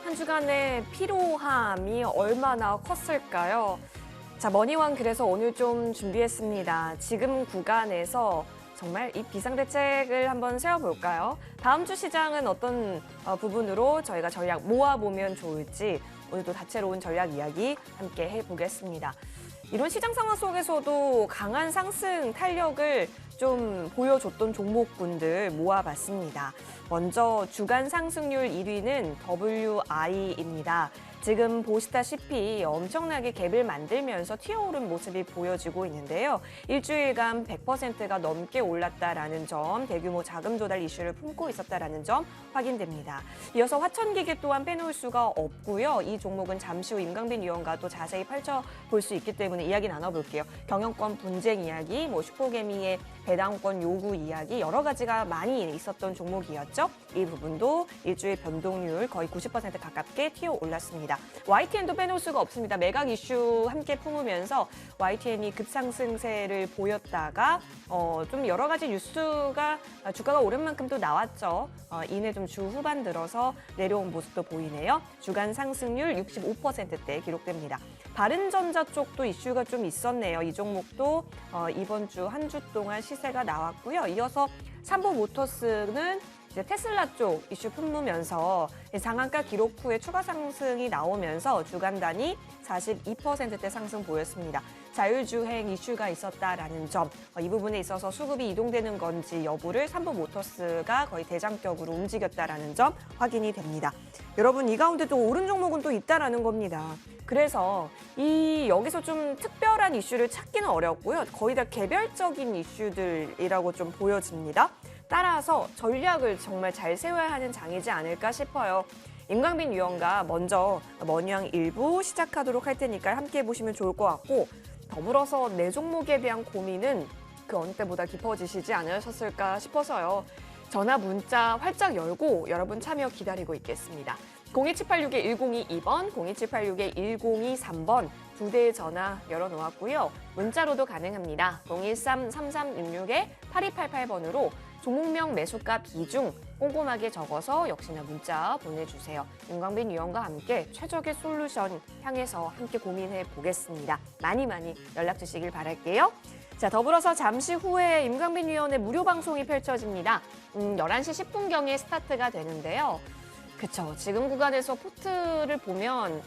한 주간의 피로함이 얼마나 컸을까요? 자, 머니왕 그래서 오늘 좀 준비했습니다. 지금 구간에서 정말 이 비상대책을 한번 세워볼까요? 다음 주 시장은 어떤 부분으로 저희가 전략 모아보면 좋을지 오늘도 다채로운 전략 이야기 함께 해보겠습니다. 이런 시장 상황 속에서도 강한 상승 탄력을 좀 보여줬던 종목군들 모아봤습니다. 먼저 주간 상승률 1위는 WI입니다. 지금 보시다시피 엄청나게 갭을 만들면서 튀어오른 모습이 보여지고 있는데요. 일주일간 100%가 넘게 올랐다라는 점, 대규모 자금 조달 이슈를 품고 있었다라는 점 확인됩니다. 이어서 화천기계 또한 빼놓을 수가 없고요. 이 종목은 잠시 후 임강빈 위원과 또 자세히 펼쳐볼 수 있기 때문에 이야기 나눠볼게요. 경영권 분쟁 이야기, 슈퍼개미의 배당권 요구 이야기 여러 가지가 많이 있었던 종목이었죠. 이 부분도 일주일 변동률 거의 90% 가깝게 튀어 올랐습니다. YTN도 빼놓을 수가 없습니다. 매각 이슈 함께 품으면서 YTN이 급상승세를 보였다가 좀 여러 가지 뉴스가 주가가 오른 만큼 또 나왔죠. 이내 좀 주 후반 들어서 내려온 모습도 보이네요. 주간 상승률 65%대 기록됩니다. 바른전자 쪽도 이슈가 좀 있었네요. 이 종목도 이번 주 한 주 동안 시세가 나왔고요. 이어서 삼보모터스는 이제 테슬라 쪽 이슈 품으면서 상한가 기록 후에 추가 상승이 나오면서 주간 단위 42%대 상승 보였습니다. 자율주행 이슈가 있었다라는 점, 이 부분에 있어서 수급이 이동되는 건지 여부를 삼보모터스가 거의 대장격으로 움직였다라는 점 확인이 됩니다. 여러분 이 가운데 또 오른 종목은 또 있다라는 겁니다. 그래서 여기서 좀 특별한 이슈를 찾기는 어렵고요. 거의 다 개별적인 이슈들이라고 좀 보여집니다. 따라서 전략을 정말 잘 세워야 하는 장이지 않을까 싶어요. 임강빈 위원과 먼저 머니왕 1부 시작하도록 할 테니까 함께 보시면 좋을 것 같고 더불어서 내 종목에 대한 고민은 그 어느 때보다 깊어지시지 않으셨을까 싶어서요. 전화 문자 활짝 열고 여러분 참여 기다리고 있겠습니다. 02786-1022번, 02786-1023번 두 대의 전화 열어놓았고요. 문자로도 가능합니다. 013-3366-8288번으로 종목명 매수가 비중 꼼꼼하게 적어서 역시나 문자 보내주세요. 임강빈 위원과 함께 최적의 솔루션 향해서 함께 고민해 보겠습니다. 많이 연락 주시길 바랄게요. 자, 더불어서 잠시 후에 임강빈 위원의 무료 방송이 펼쳐집니다. 11시 10분경에 스타트가 되는데요. 그쵸, 지금 구간에서 포트를 보면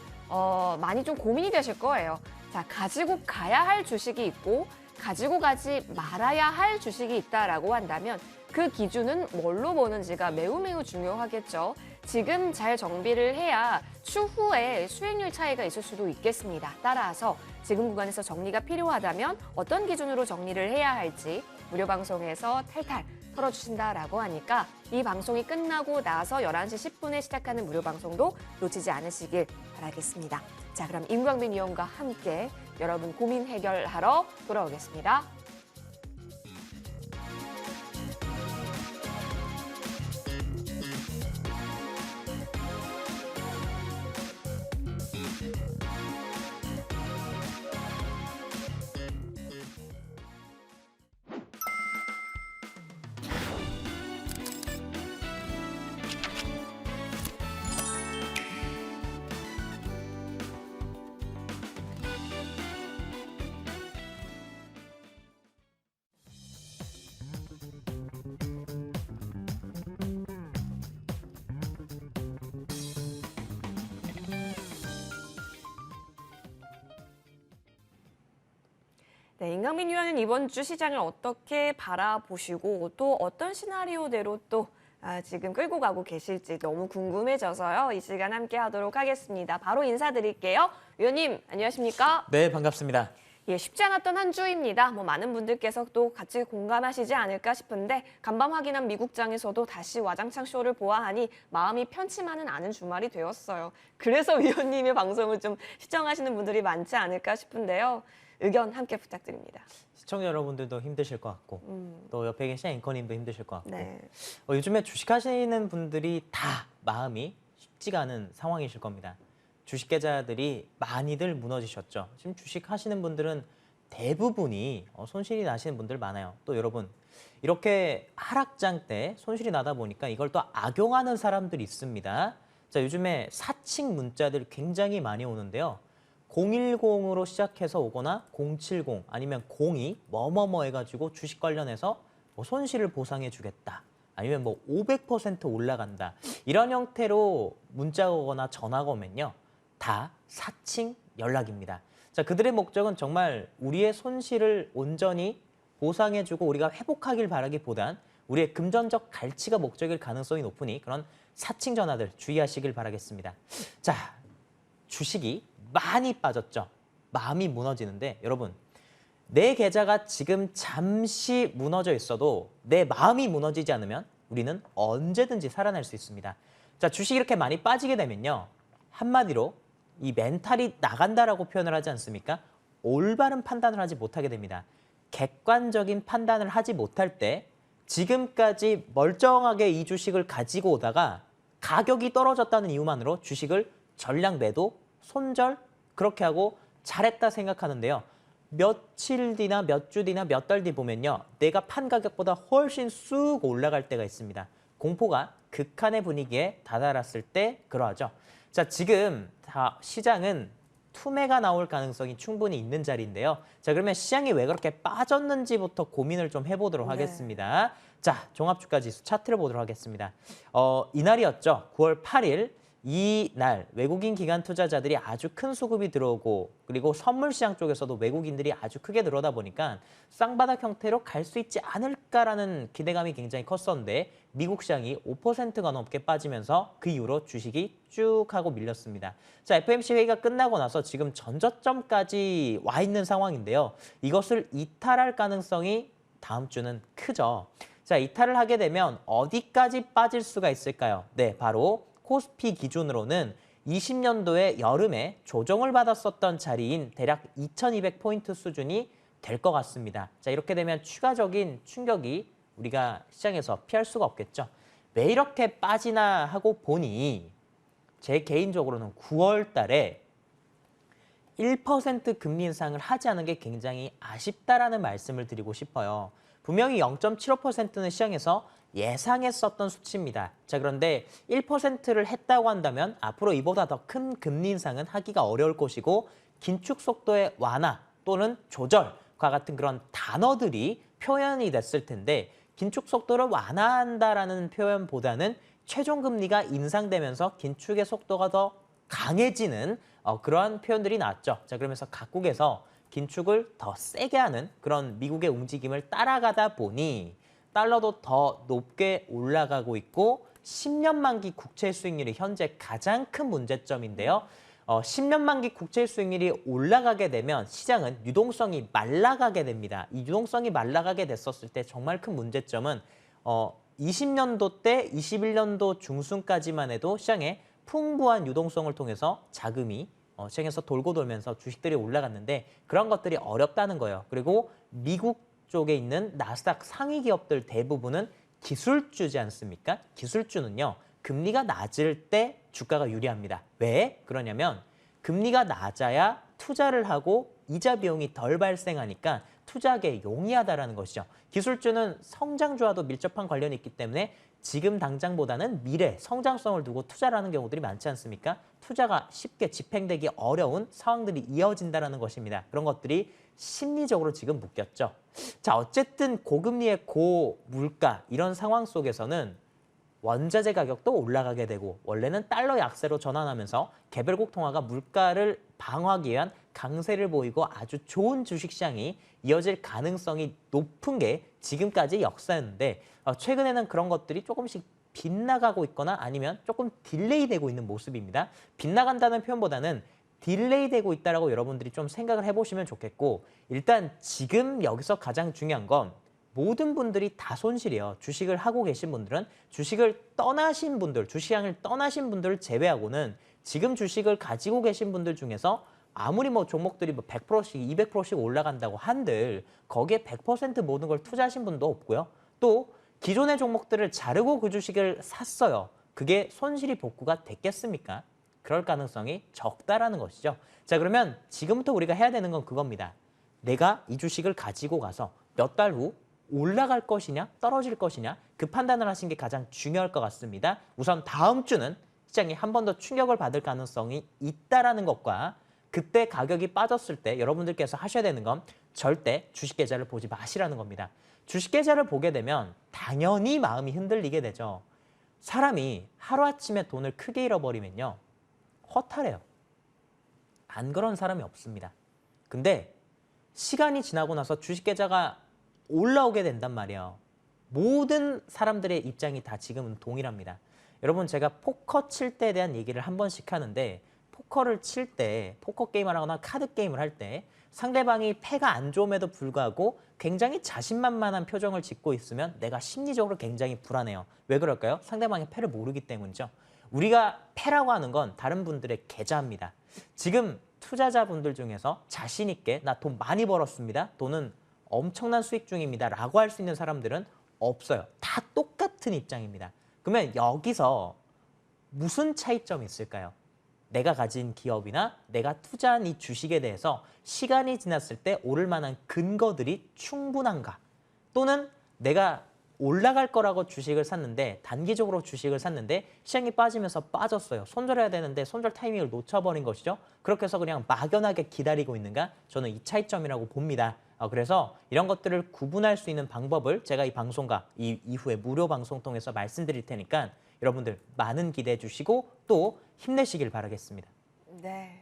많이 좀 고민이 되실 거예요. 자, 가지고 가야 할 주식이 있고 가지고 가지 말아야 할 주식이 있다라고 한다면 그 기준은 뭘로 보는지가 매우 중요하겠죠. 지금 잘 정비를 해야 추후에 수익률 차이가 있을 수도 있겠습니다. 따라서 지금 구간에서 정리가 필요하다면 어떤 기준으로 정리를 해야 할지 무료 방송에서 탈탈 털어주신다라고 하니까 이 방송이 끝나고 나서 11시 10분에 시작하는 무료 방송도 놓치지 않으시길 바라겠습니다. 자, 그럼 임광빈 위원과 함께 여러분 고민 해결하러 돌아오겠습니다. 네, 임강빈 위원은 이번 주 시장을 어떻게 바라보시고 또 어떤 시나리오대로 또 지금 끌고 가고 계실지 너무 궁금해져서요. 이 시간 함께 하도록 하겠습니다. 바로 인사드릴게요. 위원님, 안녕하십니까? 네, 반갑습니다. 예, 쉽지 않았던 한 주입니다. 많은 분들께서 또 같이 공감하시지 않을까 싶은데 간밤 확인한 미국장에서도 다시 와장창 쇼를 보아하니 마음이 편치만은 않은 주말이 되었어요. 그래서 위원님의 방송을 좀 시청하시는 분들이 많지 않을까 싶은데요. 의견 함께 부탁드립니다. 시청자 여러분들도 힘드실 것 같고 또 옆에 계신 앵커님도 힘드실 것 같고 네. 요즘에 주식하시는 분들이 다 마음이 쉽지가 않은 상황이실 겁니다. 주식 계좌들이 많이들 무너지셨죠. 지금 주식하시는 분들은 대부분이 손실이 나시는 분들 많아요. 또 여러분 이렇게 하락장 때 손실이 나다 보니까 이걸 또 악용하는 사람들이 있습니다. 자, 요즘에 사칭 문자들 굉장히 많이 오는데요. 010으로 시작해서 오거나 070 아니면 02 뭐뭐뭐 해가지고 주식 관련해서 뭐 손실을 보상해 주겠다. 아니면 뭐 500% 올라간다. 이런 형태로 문자가 오거나 전화가 오면요. 다 사칭 연락입니다. 자, 그들의 목적은 정말 우리의 손실을 온전히 보상해주고 우리가 회복하길 바라기보단 우리의 금전적 갈취가 목적일 가능성이 높으니 그런 사칭 전화들 주의하시길 바라겠습니다. 자, 주식이 많이 빠졌죠. 마음이 무너지는데 여러분, 내 계좌가 지금 잠시 무너져 있어도 내 마음이 무너지지 않으면 우리는 언제든지 살아날 수 있습니다. 자, 주식이 이렇게 많이 빠지게 되면요. 한마디로 이 멘탈이 나간다라고 표현을 하지 않습니까? 올바른 판단을 하지 못하게 됩니다. 객관적인 판단을 하지 못할 때 지금까지 멀쩡하게 이 주식을 가지고 오다가 가격이 떨어졌다는 이유만으로 주식을 전량 매도, 손절 그렇게 하고 잘했다 생각하는데요. 며칠 뒤나 몇 주 뒤나 몇 달 뒤 보면요. 내가 판 가격보다 훨씬 쑥 올라갈 때가 있습니다. 공포가 극한의 분위기에 다다랐을 때 그러하죠. 자, 지금 다 시장은 투매가 나올 가능성이 충분히 있는 자리인데요. 자, 그러면 시장이 왜 그렇게 빠졌는지부터 고민을 좀 해보도록 하겠습니다. 자, 종합주가지수 차트를 보도록 하겠습니다. 이날이었죠. 9월 8일. 이날 외국인 기관 투자자들이 아주 큰 수급이 들어오고 그리고 선물 시장 쪽에서도 외국인들이 아주 크게 들어오다 보니까 쌍바닥 형태로 갈 수 있지 않을까라는 기대감이 굉장히 컸었는데 미국 시장이 5%가 넘게 빠지면서 그 이후로 주식이 쭉 하고 밀렸습니다. 자, FOMC 회의가 끝나고 나서 지금 전저점까지 와 있는 상황인데요. 이것을 이탈할 가능성이 다음 주는 크죠. 자, 이탈을 하게 되면 어디까지 빠질 수가 있을까요? 네, 바로 코스피 기준으로는 20년도에 여름에 조정을 받았었던 자리인 대략 2200포인트 수준이 될 것 같습니다. 자, 이렇게 되면 추가적인 충격이 우리가 시장에서 피할 수가 없겠죠. 왜 이렇게 빠지나 하고 보니 제 개인적으로는 9월 달에 1% 금리 인상을 하지 않은 게 굉장히 아쉽다라는 말씀을 드리고 싶어요. 분명히 0.75%는 시장에서 예상했었던 수치입니다. 자, 그런데 1%를 했다고 한다면 앞으로 이보다 더 큰 금리 인상은 하기가 어려울 것이고 긴축 속도의 완화 또는 조절과 같은 그런 단어들이 표현이 됐을 텐데 긴축 속도를 완화한다라는 표현보다는 최종 금리가 인상되면서 긴축의 속도가 더 강해지는 그러한 표현들이 나왔죠. 자, 그러면서 각국에서 긴축을 더 세게 하는 그런 미국의 움직임을 따라가다 보니 달러도 더 높게 올라가고 있고 10년 만기 국채 수익률이 현재 가장 큰 문제점인데요. 10년 만기 국채 수익률이 올라가게 되면 시장은 유동성이 말라가게 됩니다. 이 유동성이 말라가게 됐었을 때 정말 큰 문제점은 20년도 때 21년도 중순까지만 해도 시장에 풍부한 유동성을 통해서 자금이 시장에서 돌고 돌면서 주식들이 올라갔는데 그런 것들이 어렵다는 거예요. 그리고 미국 쪽에 있는 나스닥 상위 기업들 대부분은 기술주지 않습니까? 기술주는요. 금리가 낮을 때 주가가 유리합니다. 왜? 그러냐면 금리가 낮아야 투자를 하고 이자 비용이 덜 발생하니까 투자하기 용이하다라는 것이죠. 기술주는 성장주와도 밀접한 관련이 있기 때문에 지금 당장보다는 미래, 성장성을 두고 투자를 하는 경우들이 많지 않습니까? 투자가 쉽게 집행되기 어려운 상황들이 이어진다는 것입니다. 그런 것들이 심리적으로 지금 묶였죠. 자, 어쨌든 고금리의 고물가 이런 상황 속에서는 원자재 가격도 올라가게 되고 원래는 달러 약세로 전환하면서 개별국 통화가 물가를 방어하기 위한 강세를 보이고 아주 좋은 주식시장이 이어질 가능성이 높은 게 지금까지 역사였는데 최근에는 그런 것들이 조금씩 빗나가고 있거나 아니면 조금 딜레이 되고 있는 모습입니다. 빗나간다는 표현보다는 딜레이 되고 있다라고 여러분들이 좀 생각을 해보시면 좋겠고 일단 지금 여기서 가장 중요한 건 모든 분들이 다 손실이에요. 주식을 하고 계신 분들은 주식을 떠나신 분들, 주식시장을 떠나신 분들을 제외하고는 지금 주식을 가지고 계신 분들 중에서 아무리 뭐 종목들이 뭐 100%씩 200%씩 올라간다고 한들 거기에 100% 모든 걸 투자하신 분도 없고요. 또 기존의 종목들을 자르고 그 주식을 샀어요. 그게 손실이 복구가 됐겠습니까? 그럴 가능성이 적다라는 것이죠. 자, 그러면 지금부터 우리가 해야 되는 건 그겁니다. 내가 이 주식을 가지고 가서 몇 달 후 올라갈 것이냐 떨어질 것이냐 그 판단을 하시는 게 가장 중요할 것 같습니다. 우선 다음 주는 주식시장이 한 번 더 충격을 받을 가능성이 있다라는 것과 그때 가격이 빠졌을 때 여러분들께서 하셔야 되는 건 절대 주식계좌를 보지 마시라는 겁니다. 주식계좌를 보게 되면 당연히 마음이 흔들리게 되죠. 사람이 하루아침에 돈을 크게 잃어버리면요. 허탈해요. 안 그런 사람이 없습니다. 근데 시간이 지나고 나서 주식계좌가 올라오게 된단 말이에요. 모든 사람들의 입장이 다 지금은 동일합니다. 여러분 제가 포커 칠 때에 대한 얘기를 한 번씩 하는데 포커를 칠 때, 포커 게임을 하거나 카드 게임을 할 때 상대방이 패가 안 좋음에도 불구하고 굉장히 자신만만한 표정을 짓고 있으면 내가 심리적으로 굉장히 불안해요. 왜 그럴까요? 상대방의 패를 모르기 때문이죠. 우리가 패라고 하는 건 다른 분들의 계좌입니다. 지금 투자자분들 중에서 자신 있게 나 돈 많이 벌었습니다. 돈은 엄청난 수익 중입니다. 라고 할 수 있는 사람들은 없어요. 다 똑같은 입장입니다. 그러면 여기서 무슨 차이점이 있을까요? 내가 가진 기업이나 내가 투자한 이 주식에 대해서 시간이 지났을 때 오를 만한 근거들이 충분한가? 또는 내가 올라갈 거라고 주식을 샀는데 단기적으로 주식을 샀는데 시장이 빠지면서 빠졌어요. 손절해야 되는데 손절 타이밍을 놓쳐버린 것이죠. 그렇게 해서 그냥 막연하게 기다리고 있는가? 저는 이 차이점이라고 봅니다. 그래서 이런 것들을 구분할 수 있는 방법을 제가 이 방송과 이 이후에 무료 방송 통해서 말씀드릴 테니까 여러분들 많은 기대해 주시고 또 힘내시길 바라겠습니다. 네.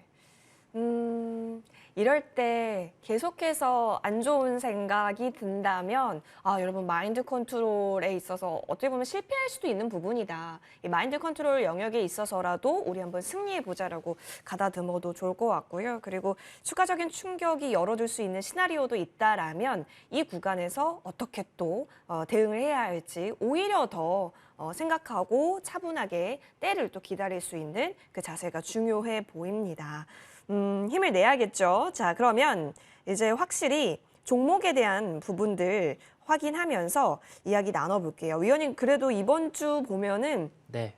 이럴 때 계속해서 안 좋은 생각이 든다면 여러분 마인드 컨트롤에 있어서 어떻게 보면 실패할 수도 있는 부분이다. 이 마인드 컨트롤 영역에 있어서라도 우리 한번 승리해보자라고 가다듬어도 좋을 것 같고요. 그리고 추가적인 충격이 열어둘 수 있는 시나리오도 있다라면 이 구간에서 어떻게 또 대응을 해야 할지 오히려 더 생각하고 차분하게 때를 또 기다릴 수 있는 그 자세가 중요해 보입니다. 힘을 내야겠죠. 자, 그러면 이제 확실히 종목에 대한 부분들 확인하면서 이야기 나눠볼게요. 위원님, 그래도 이번 주 보면은 네.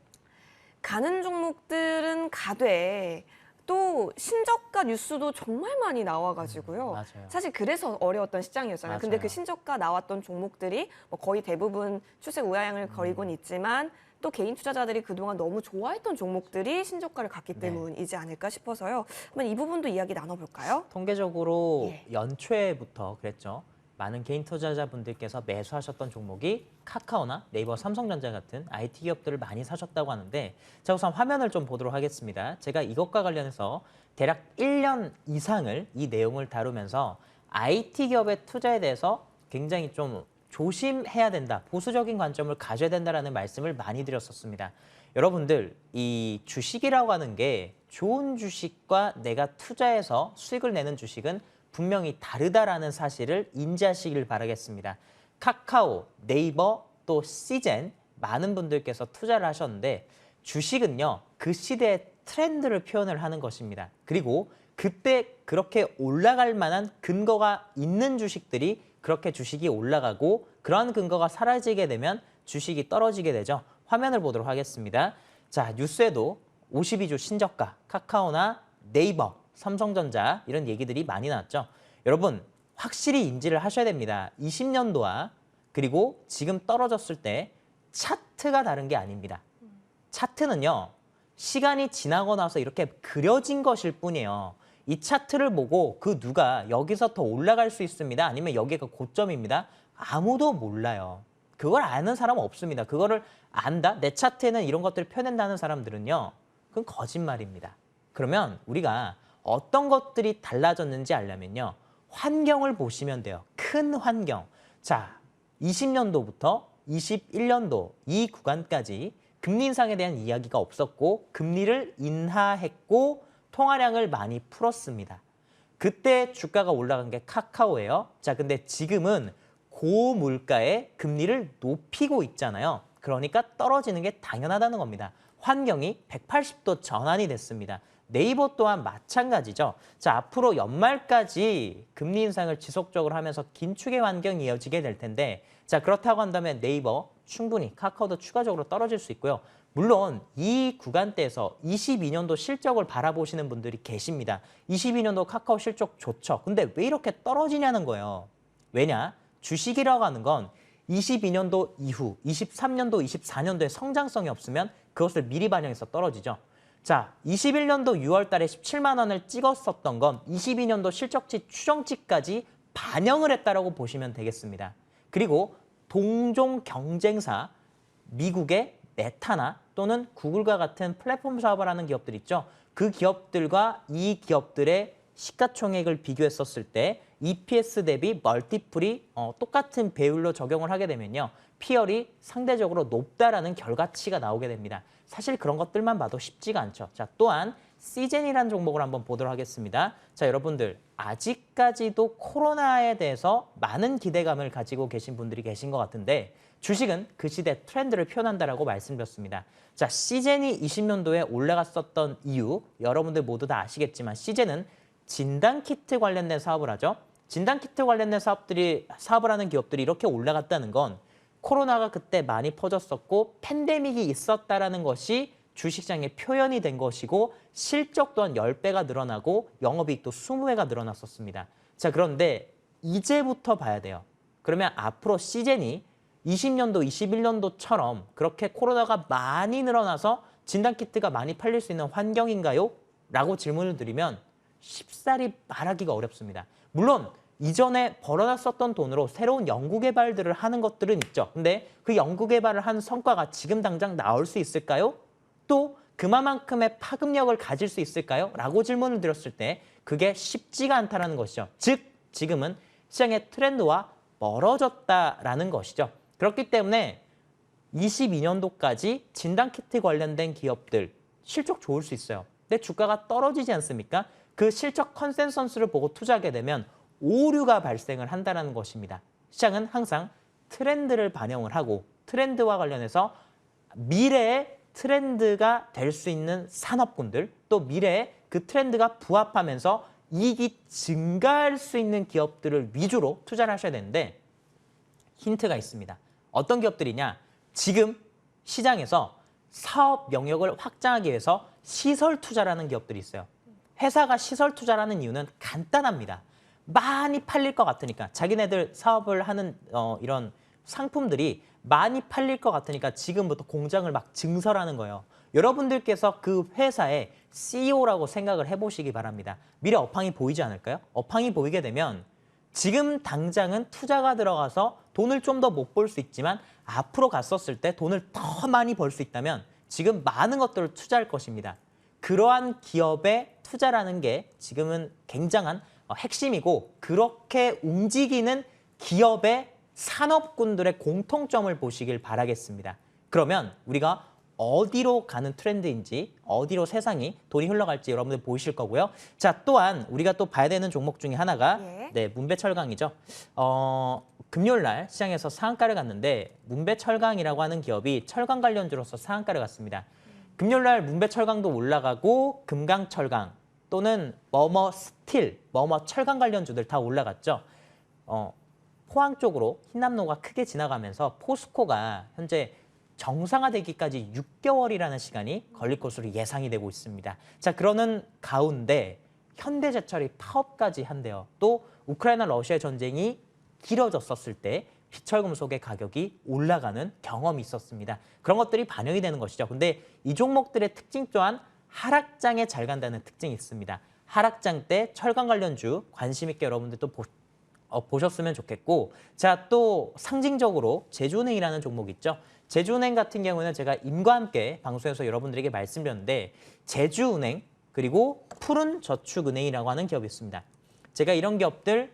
가는 종목들은 가되 또 신저가 뉴스도 정말 많이 나와가지고요. 맞아요. 사실 그래서 어려웠던 시장이었잖아요. 근데 맞아요. 그 신저가 나왔던 종목들이 뭐 거의 대부분 추세 우하향을 거리곤 있지만 또 개인 투자자들이 그동안 너무 좋아했던 종목들이 신저가를 갔기 때문이지 않을까 싶어서요. 한번 이 부분도 이야기 나눠볼까요? 통계적으로 예. 연초에부터 그랬죠. 많은 개인 투자자분들께서 매수하셨던 종목이 카카오나 네이버, 삼성전자 같은 IT 기업들을 많이 사셨다고 하는데 자 우선 화면을 좀 보도록 하겠습니다. 제가 이것과 관련해서 대략 1년 이상을 이 내용을 다루면서 IT 기업의 투자에 대해서 굉장히 좀 조심해야 된다, 보수적인 관점을 가져야 된다라는 말씀을 많이 드렸었습니다. 여러분들 이 주식이라고 하는 게 좋은 주식과 내가 투자해서 수익을 내는 주식은 분명히 다르다라는 사실을 인지하시길 바라겠습니다. 카카오, 네이버, 또 시젠 많은 분들께서 투자를 하셨는데 주식은요 그 시대의 트렌드를 표현을 하는 것입니다. 그리고 그때 그렇게 올라갈 만한 근거가 있는 주식들이 그렇게 주식이 올라가고 그러한 근거가 사라지게 되면 주식이 떨어지게 되죠. 화면을 보도록 하겠습니다. 자, 뉴스에도 52주 신저가, 카카오나 네이버, 삼성전자 이런 얘기들이 많이 나왔죠. 여러분 확실히 인지를 하셔야 됩니다. 20년도와 그리고 지금 떨어졌을 때 차트가 다른 게 아닙니다. 차트는요. 시간이 지나고 나서 이렇게 그려진 것일 뿐이에요. 이 차트를 보고 그 누가 여기서 더 올라갈 수 있습니다. 아니면 여기가 고점입니다. 아무도 몰라요. 그걸 아는 사람은 없습니다. 그거를 안다? 내 차트에는 이런 것들을 펴낸다는 사람들은요. 그건 거짓말입니다. 그러면 우리가 어떤 것들이 달라졌는지 알려면요. 환경을 보시면 돼요. 큰 환경. 자, 20년도부터 21년도 이 구간까지 금리 인상에 대한 이야기가 없었고 금리를 인하했고 통화량을 많이 풀었습니다. 그때 주가가 올라간 게 카카오예요. 자, 근데 지금은 고물가에 금리를 높이고 있잖아요. 그러니까 떨어지는 게 당연하다는 겁니다. 환경이 180도 전환이 됐습니다. 네이버 또한 마찬가지죠. 자, 앞으로 연말까지 금리 인상을 지속적으로 하면서 긴축의 환경이 이어지게 될 텐데 자, 그렇다고 한다면 네이버 충분히 카카오도 추가적으로 떨어질 수 있고요. 물론 이 구간대에서 22년도 실적을 바라보시는 분들이 계십니다. 22년도 카카오 실적 좋죠. 근데 왜 이렇게 떨어지냐는 거예요. 왜냐? 주식이라고 하는 건 22년도 이후 23년도, 24년도에 성장성이 없으면 그것을 미리 반영해서 떨어지죠. 자, 21년도 6월 달에 17만 원을 찍었었던 건 22년도 실적치 추정치까지 반영을 했다라고 보시면 되겠습니다. 그리고 동종 경쟁사 미국의 메타나 또는 구글과 같은 플랫폼 사업을 하는 기업들 있죠. 그 기업들과 이 기업들의 시가총액을 비교했었을 때 EPS 대비 멀티플이 똑같은 배율로 적용을 하게 되면요. 피얼이 상대적으로 높다라는 결과치가 나오게 됩니다. 사실 그런 것들만 봐도 쉽지가 않죠. 자, 또한 시젠이라는 종목을 한번 보도록 하겠습니다. 자, 여러분들 아직까지도 코로나에 대해서 많은 기대감을 가지고 계신 분들이 계신 것 같은데 주식은 그 시대 트렌드를 표현한다라고 말씀드렸습니다. 자, 시젠이 20년도에 올라갔었던 이유 여러분들 모두 다 아시겠지만 시젠은 진단키트 관련된 사업을 하죠. 진단키트 관련된 사업을 하는 기업들이 이렇게 올라갔다는 건 코로나가 그때 많이 퍼졌었고 팬데믹이 있었다라는 것이 주식시장에 표현이 된 것이고 실적 또한 10배가 늘어나고 영업이익도 20배가 늘어났었습니다. 자, 그런데 이제부터 봐야 돼요. 그러면 앞으로 시젠이 20년도, 21년도처럼 그렇게 코로나가 많이 늘어나서 진단키트가 많이 팔릴 수 있는 환경인가요? 라고 질문을 드리면 쉽사리 말하기가 어렵습니다. 물론 이전에 벌어놨었던 돈으로 새로운 연구개발들을 하는 것들은 있죠. 근데 그 연구개발을 한 성과가 지금 당장 나올 수 있을까요? 또 그만큼의 파급력을 가질 수 있을까요? 라고 질문을 드렸을 때 그게 쉽지가 않다는 것이죠. 즉 지금은 시장의 트렌드와 멀어졌다라는 것이죠. 그렇기 때문에 22년도까지 진단키트 관련된 기업들 실적 좋을 수 있어요. 근데 주가가 떨어지지 않습니까? 그 실적 컨센서스를 보고 투자하게 되면 오류가 발생을 한다는 것입니다. 시장은 항상 트렌드를 반영을 하고 트렌드와 관련해서 미래의 트렌드가 될 수 있는 산업군들 또 미래에 그 트렌드가 부합하면서 이익이 증가할 수 있는 기업들을 위주로 투자를 하셔야 되는데 힌트가 있습니다. 어떤 기업들이냐? 지금 시장에서 사업 영역을 확장하기 위해서 시설 투자라는 기업들이 있어요. 회사가 시설 투자라는 이유는 간단합니다. 많이 팔릴 것 같으니까 자기네들 사업을 하는 이런 상품들이 많이 팔릴 것 같으니까 지금부터 공장을 막 증설하는 거예요. 여러분들께서 그 회사의 CEO라고 생각을 해보시기 바랍니다. 미래 업황이 보이지 않을까요? 업황이 보이게 되면 지금 당장은 투자가 들어가서 돈을 좀 더 못 벌 수 있지만 앞으로 갔었을 때 돈을 더 많이 벌 수 있다면 지금 많은 것들을 투자할 것입니다. 그러한 기업의 투자라는 게 지금은 굉장한 핵심이고 그렇게 움직이는 기업의 산업군들의 공통점을 보시길 바라겠습니다. 그러면 우리가 어디로 가는 트렌드인지 어디로 세상이 돈이 흘러갈지 여러분들 보이실 거고요. 자, 또한 우리가 또 봐야 되는 종목 중에 하나가 네, 문배철강이죠. 금요일 날 시장에서 상한가를 갔는데 문배철강이라고 하는 기업이 철강 관련주로서 상한가를 갔습니다. 금요일 날 문배철강도 올라가고 금강철강 또는 스틸, 철강 관련주들 다 올라갔죠. 포항 쪽으로 흰남노가 크게 지나가면서 포스코가 현재 정상화되기까지 6개월이라는 시간이 걸릴 것으로 예상이 되고 있습니다. 자, 그러는 가운데 현대제철이 파업까지 한대요. 또 우크라이나 러시아 전쟁이 길어졌었을 때 비철금속의 가격이 올라가는 경험이 있었습니다. 그런 것들이 반영이 되는 것이죠. 근데 이 종목들의 특징 또한 하락장에 잘 간다는 특징이 있습니다. 하락장 때 철강 관련주 관심 있게 여러분들 또 보셨으면 좋겠고 자, 또 상징적으로 제주은행이라는 종목 있죠. 제주은행 같은 경우는 제가 임과 함께 방송에서 여러분들에게 말씀드렸는데 제주은행 그리고 푸른저축은행이라고 하는 기업이 있습니다. 제가 이런 기업들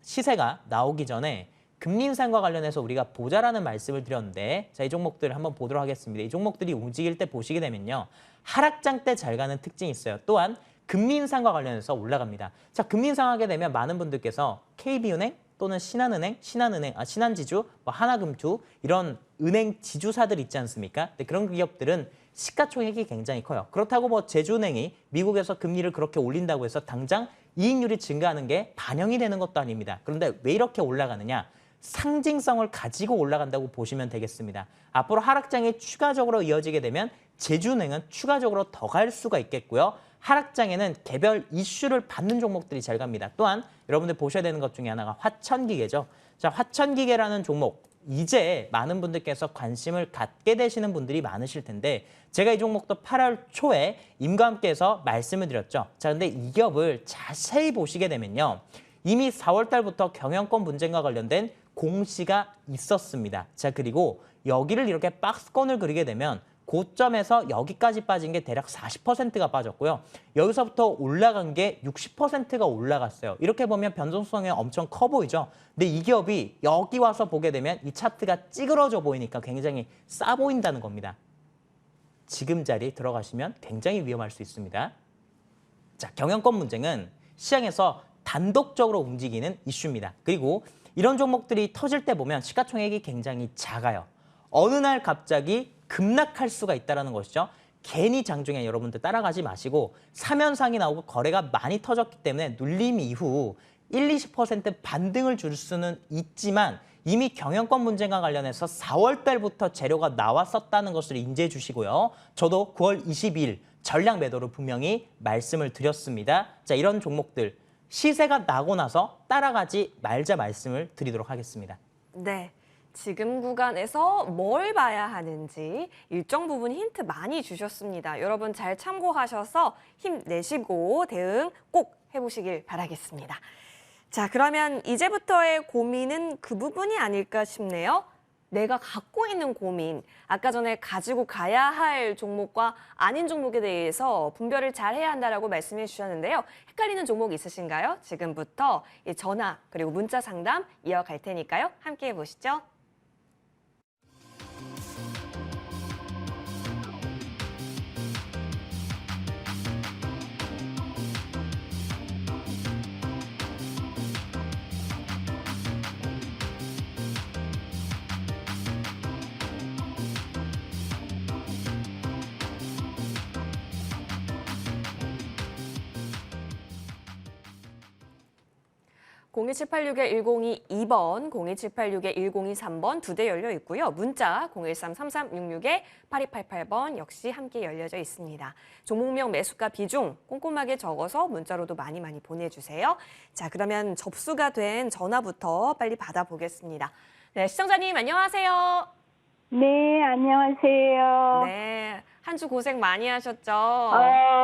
시세가 나오기 전에 금리 인상과 관련해서 우리가 보자라는 말씀을 드렸는데 자, 이 종목들을 한번 보도록 하겠습니다. 이 종목들이 움직일 때 보시게 되면요. 하락장 때 잘 가는 특징이 있어요. 또한 금리 인상과 관련해서 올라갑니다. 자, 금리 인상하게 되면 많은 분들께서 KB은행 또는 신한은행, 신한지주, 하나금투 이런 은행 지주사들 있지 않습니까? 근데 그런 기업들은 시가총액이 굉장히 커요. 그렇다고 제주은행이 미국에서 금리를 그렇게 올린다고 해서 당장 이익률이 증가하는 게 반영이 되는 것도 아닙니다. 그런데 왜 이렇게 올라가느냐? 상징성을 가지고 올라간다고 보시면 되겠습니다. 앞으로 하락장이 추가적으로 이어지게 되면 제주은행은 추가적으로 더 갈 수가 있겠고요. 하락장에는 개별 이슈를 받는 종목들이 잘 갑니다. 또한 여러분들 보셔야 되는 것 중에 하나가 화천기계죠. 자, 화천기계라는 종목 이제 많은 분들께서 관심을 갖게 되시는 분들이 많으실 텐데 제가 이 종목도 8월 초에 임과 함께해서 말씀을 드렸죠. 자, 근데 이 기업을 자세히 보시게 되면요. 이미 4월 달부터 경영권 분쟁과 관련된 공시가 있었습니다. 자, 그리고 여기를 이렇게 박스권을 그리게 되면 고점에서 여기까지 빠진 게 대략 40%가 빠졌고요. 여기서부터 올라간 게 60%가 올라갔어요. 이렇게 보면 변동성이 엄청 커 보이죠. 근데 이 기업이 여기 와서 보게 되면 이 차트가 찌그러져 보이니까 굉장히 싸 보인다는 겁니다. 지금 자리에 들어가시면 굉장히 위험할 수 있습니다. 자, 경영권 분쟁은 시장에서 단독적으로 움직이는 이슈입니다. 그리고 이런 종목들이 터질 때 보면 시가총액이 굉장히 작아요. 어느 날 갑자기 급락할 수가 있다는 것이죠. 괜히 장중에 여러분들 따라가지 마시고 사면상이 나오고 거래가 많이 터졌기 때문에 눌림 이후 1-20% 반등을 줄 수는 있지만 이미 경영권 문제와 관련해서 4월 달부터 재료가 나왔었다는 것을 인지해 주시고요. 저도 9월 22일 전량 매도로 분명히 말씀을 드렸습니다. 자, 이런 종목들 시세가 나고 나서 따라가지 말자 말씀을 드리도록 하겠습니다. 네. 지금 구간에서 뭘 봐야 하는지 일정 부분 힌트 많이 주셨습니다. 여러분 잘 참고하셔서 힘내시고 대응 꼭 해보시길 바라겠습니다. 자, 그러면 이제부터의 고민은 그 부분이 아닐까 싶네요. 내가 갖고 있는 고민, 아까 전에 가지고 가야 할 종목과 아닌 종목에 대해서 분별을 잘 해야 한다라고 말씀해 주셨는데요. 헷갈리는 종목 있으신가요? 지금부터 전화 그리고 문자 상담 이어갈 테니까요. 함께 해보시죠. (01786-1022) 2번, 01786-1023번 두 대 열려 있고요. 문자 013-3366-8288번 역시 함께 열려져 있습니다. 종목명 매수가 비중 꼼꼼하게 적어서 문자로도 많이 보내주세요. 자, 그러면 접수가 된 전화부터 빨리 받아보겠습니다. 네, 시청자님 안녕하세요. 네, 안녕하세요. 네, 한 주 고생 많이 하셨죠?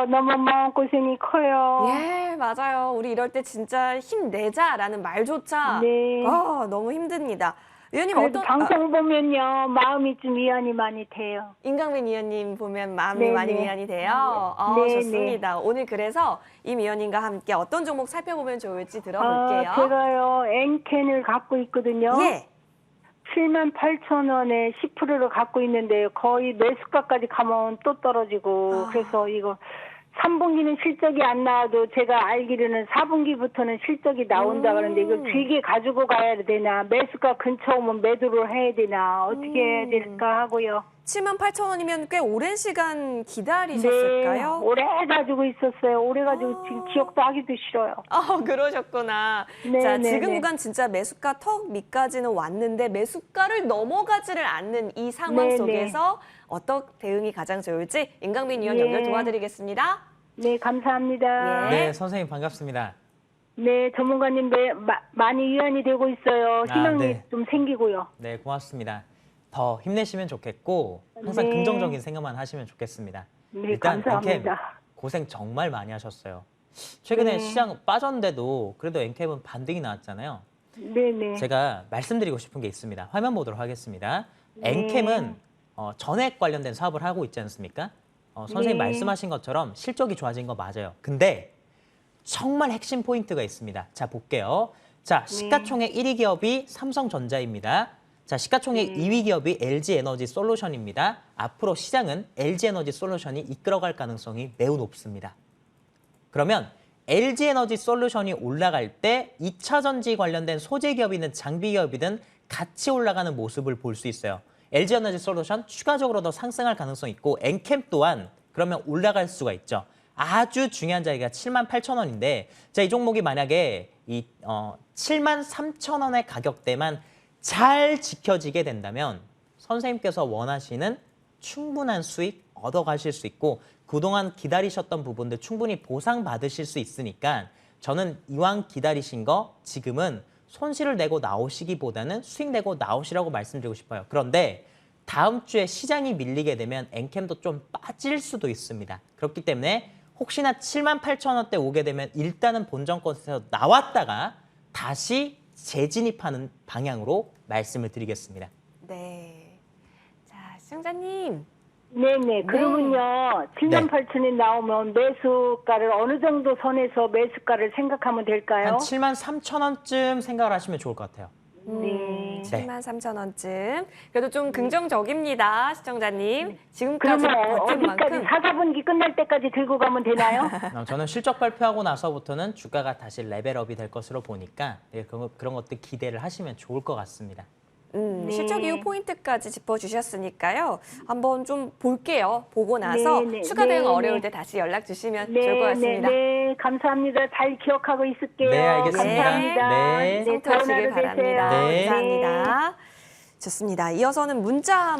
너무 마음고생이 커요. 예, 맞아요. 우리 이럴 때 진짜 힘내자라는 말조차 네. 너무 힘듭니다. 위원님 그래도 어떤 방송 보면요, 마음이 좀 위안이 많이 돼요. 임강민 위원님 보면 마음이 네, 많이 네. 위안이 돼요. 네, 좋습니다. 오늘 그래서 임 위원님과 함께 어떤 종목 살펴보면 좋을지 들어볼게요. 제가요, 엔캔을 갖고 있거든요. 예. 78,000원에 10%를 갖고 있는데 거의 매수가까지 가면 또 떨어지고 그래서 이거 3분기는 실적이 안 나와도 제가 알기로는 4분기부터는 실적이 나온다 그러는데 이걸 길게 가지고 가야 되나 매수가 근처 오면 매도를 해야 되나 어떻게 해야 될까 하고요. 78,000원이면 꽤 오랜 시간 기다리셨을까요? 네, 오래 가지고 있었어요. 오래 가지고 지금 기억도 하기도 싫어요. 그러셨구나. 네, 자, 네, 지금 네. 구간 진짜 매수가 턱 밑까지는 왔는데 매수가를 넘어가지를 않는 이 상황 네, 속에서 어떤 대응이 가장 좋을지 임강민 위원 예. 연결 도와드리겠습니다. 네, 감사합니다. 예. 네, 선생님 반갑습니다. 네, 전문가님 많이 위안이 되고 있어요. 희망이 네. 좀 생기고요. 네, 고맙습니다. 더 힘내시면 좋겠고 항상 네. 긍정적인 생각만 하시면 좋겠습니다. 네, 일단 엔캠 감사합니다. 고생 정말 많이 하셨어요. 최근에 네. 시장 빠졌는데도 그래도 엔캠은 반등이 나왔잖아요. 네네. 제가 말씀드리고 싶은 게 있습니다. 화면 보도록 하겠습니다. 네. 엔캠은 전액 관련된 사업을 하고 있지 않습니까? 선생님 네. 말씀하신 것처럼 실적이 좋아진 거 맞아요. 근데 정말 핵심 포인트가 있습니다. 자, 볼게요. 자, 시가총액 1위 기업이 삼성전자입니다. 자, 시가총액 2위 기업이 LG에너지 솔루션입니다. 앞으로 시장은 LG에너지 솔루션이 이끌어갈 가능성이 매우 높습니다. 그러면 LG에너지 솔루션이 올라갈 때 2차 전지 관련된 소재 기업이든 장비 기업이든 같이 올라가는 모습을 볼 수 있어요. LG에너지 솔루션 추가적으로 더 상승할 가능성이 있고 엔캠 또한 그러면 올라갈 수가 있죠. 아주 중요한 자리가 78,000원인데 자, 이 종목이 만약에 이 73,000원의 가격대만 잘 지켜지게 된다면 선생님께서 원하시는 충분한 수익 얻어가실 수 있고 그동안 기다리셨던 부분들 충분히 보상받으실 수 있으니까 저는 이왕 기다리신 거 지금은 손실을 내고 나오시기보다는 수익 내고 나오시라고 말씀드리고 싶어요. 그런데 다음 주에 시장이 밀리게 되면 엔캠도 좀 빠질 수도 있습니다. 그렇기 때문에 혹시나 78,000원대 오게 되면 일단은 본전권에서 나왔다가 다시 재진입하는 방향으로 말씀을 드리겠습니다. 네. 자, 시청자님. 네네. 그러면요, 7만 8천이 나오면 매수가를 어느 정도 선에서 매수가를 생각하면 될까요? 한 73,000원쯤 생각을 하시면 좋을 것 같아요. 네. 73,000원쯤. 그래도 좀 긍정적입니다, 시청자님. 지금까지 그러면 버틴 어디까지 만큼. 4, 4분기 끝날 때까지 들고 가면 되나요? 저는 실적 발표하고 나서부터는 주가가 다시 레벨업이 될 것으로 보니까 그런 것들 기대를 하시면 좋을 것 같습니다. 네. 실적 이후 포인트까지 짚어주셨으니까요. 한번 좀 볼게요. 보고 나서 네, 네, 추가 대응 네, 어려울 네. 때 다시 연락 주시면 좋을 것 같습니다. 네, 감사합니다. 잘 기억하고 있을게요. 네, 알겠습니다. 감사합니다. 네. 좋은 성투하시길 하루 되세요. 바랍니다. 네. 감사합니다. 좋습니다. 이어서는 문자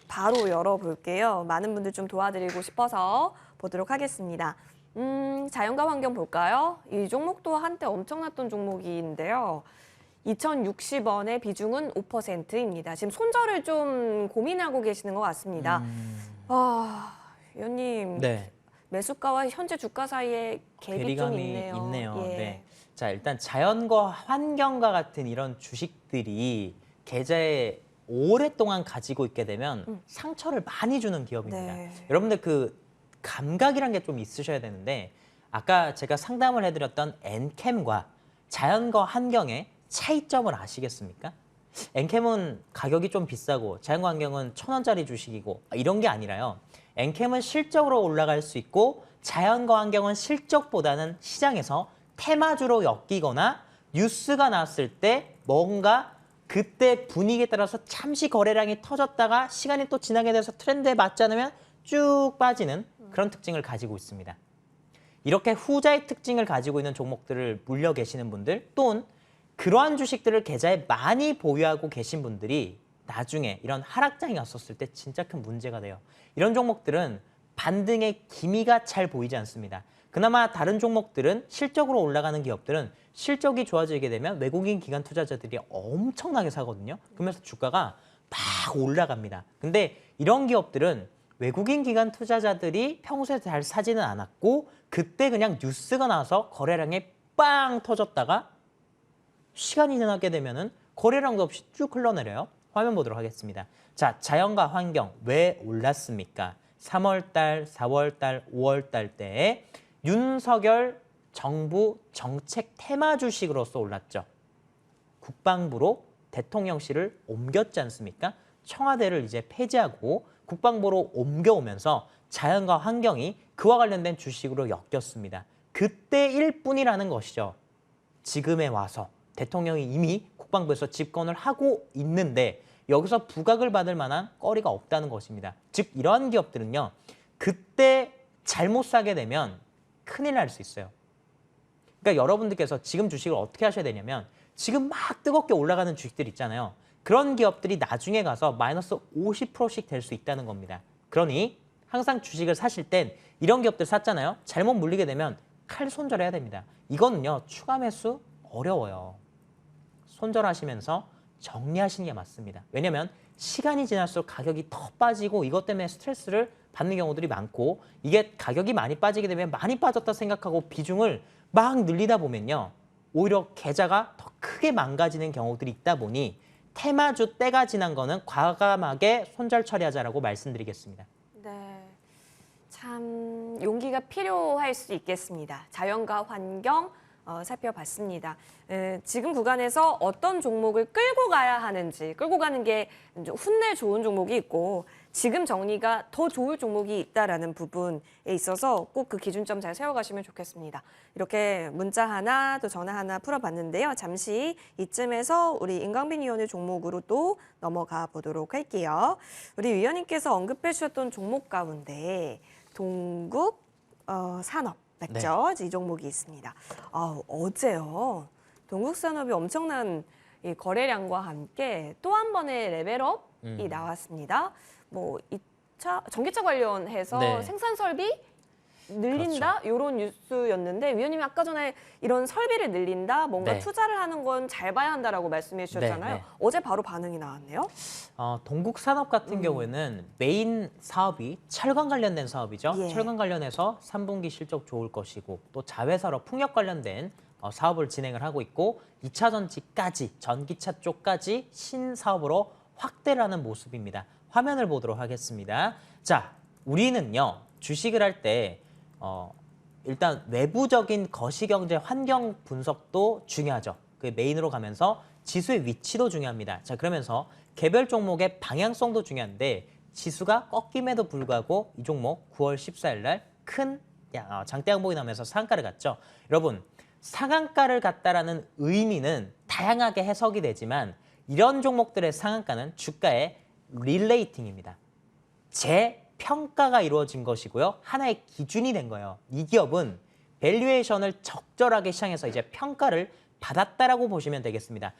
바로 열어볼게요. 많은 분들 좀 도와드리고 싶어서 보도록 하겠습니다. 자연과 환경 볼까요? 이 종목도 한때 엄청났던 종목인데요. 2,060원의 비중은 5%입니다. 지금 손절을 좀 고민하고 계시는 것 같습니다. 위원님, 네. 매수가와 현재 주가 사이에 갭이 좀 괴리감이 있네요. 예. 네. 자, 일단 자연과 환경과 같은 이런 주식들이 계좌에 오랫동안 가지고 있게 되면 상처를 많이 주는 기업입니다. 네. 여러분들 그 감각이란 게 좀 있으셔야 되는데 아까 제가 상담을 해드렸던 엔캠과 자연과 환경의 차이점을 아시겠습니까? 엔캠은 가격이 좀 비싸고 자연과 환경은 1,000원짜리 주식이고 이런 게 아니라요. 엔캠은 실적으로 올라갈 수 있고 자연과 환경은 실적보다는 시장에서 테마주로 엮이거나 뉴스가 나왔을 때 뭔가 그때 분위기에 따라서 잠시 거래량이 터졌다가 시간이 또 지나게 돼서 트렌드에 맞지 않으면 쭉 빠지는 그런 특징을 가지고 있습니다. 이렇게 후자의 특징을 가지고 있는 종목들을 물려 계시는 분들 또는 그러한 주식들을 계좌에 많이 보유하고 계신 분들이 나중에 이런 하락장이 왔었을 때 진짜 큰 문제가 돼요. 이런 종목들은 반등의 기미가 잘 보이지 않습니다. 그나마 다른 종목들은 실적으로 올라가는 기업들은 실적이 좋아지게 되면 외국인 기관 투자자들이 엄청나게 사거든요. 그러면서 주가가 막 올라갑니다. 근데 이런 기업들은 외국인 기관 투자자들이 평소에 잘 사지는 않았고 그때 그냥 뉴스가 나와서 거래량이 빵 터졌다가 시간이 지나게 되면은 거래량도 없이 쭉 흘러내려요. 화면 보도록 하겠습니다. 자, 자연과 환경 왜 올랐습니까? 3월달, 4월달, 5월달 때에 윤석열 정부 정책 테마 주식으로서 올랐죠. 국방부로 대통령실을 옮겼지 않습니까? 청와대를 이제 폐지하고 국방부로 옮겨오면서 자연과 환경이 그와 관련된 주식으로 엮였습니다. 그때일 뿐이라는 것이죠. 지금에 와서 대통령이 이미 국방부에서 집권을 하고 있는데 여기서 부각을 받을 만한 거리가 없다는 것입니다. 즉 이러한 기업들은요. 그때 잘못 사게 되면 큰일 날 수 있어요. 그러니까 여러분들께서 지금 주식을 어떻게 하셔야 되냐면 지금 막 뜨겁게 올라가는 주식들 있잖아요. 그런 기업들이 나중에 가서 마이너스 50%씩 될 수 있다는 겁니다. 그러니 항상 주식을 사실 땐 이런 기업들 샀잖아요. 잘못 물리게 되면 칼 손절해야 됩니다. 이거는요. 추가 매수 어려워요. 손절하시면서 정리하시는 게 맞습니다. 왜냐하면 시간이 지날수록 가격이 더 빠지고 이것 때문에 스트레스를 받는 경우들이 많고 이게 가격이 많이 빠지게 되면 많이 빠졌다 생각하고 비중을 막 늘리다 보면요. 오히려 계좌가 더 크게 망가지는 경우들이 있다 보니 테마주 때가 지난 거는 과감하게 손절 처리하자라고 말씀드리겠습니다. 네, 참 용기가 필요할 수 있겠습니다. 자연과 환경 살펴봤습니다. 지금 구간에서 어떤 종목을 끌고 가야 하는지, 끌고 가는 게 훗내 좋은 종목이 있고 지금 정리가 더 좋을 종목이 있다라는 부분에 있어서 꼭 그 기준점 잘 세워가시면 좋겠습니다. 이렇게 문자 하나 또 전화 하나 풀어봤는데요. 잠시 이쯤에서 우리 임강빈 위원의 종목으로 또 넘어가 보도록 할게요. 우리 위원님께서 언급해 주셨던 종목 가운데 동국 산업 맞죠? 이 종목이 있습니다. 어제요. 동국산업이 엄청난 이 거래량과 함께 또 한 번의 레벨업이 나왔습니다. 뭐 2차 전기차 관련해서 네. 생산 설비 늘리는 늘린다 이런 뉴스였는데 위원님이 아까 전에 이런 설비를 늘린다, 뭔가 네. 투자를 하는 건 잘 봐야 한다라고 말씀해 주셨잖아요. 네. 어제 바로 반응이 나왔네요. 동국산업 같은 경우에는 메인 사업이 철강 관련된 사업이죠. 예. 철강 관련해서 3분기 실적 좋을 것이고 또 자회사로 풍력 관련된 사업을 진행을 하고 있고 2차 전지까지 전기차 쪽까지 신사업으로 확대를 하는 모습입니다. 화면을 보도록 하겠습니다. 자, 우리는요 주식을 할 때 일단 외부적인 거시경제 환경 분석도 중요하죠. 그 메인으로 가면서 지수의 위치도 중요합니다. 자, 그러면서 개별 종목의 방향성도 중요한데 지수가 꺾임에도 불구하고 이 종목 9월 14일 날 큰 장대 양봉이 나면서 상한가를 갔죠. 여러분, 상한가를 갔다라는 의미는 다양하게 해석이 되지만 이런 종목들의 상한가는 주가의 릴레이팅입니다. 재평가가 이루어진 것이고요. 하나의 기준이 된 거예요. 이 기업은 밸류에이션을 적절하게 시장에서 이제 평가를 받았다라고 보시면 되겠습니다.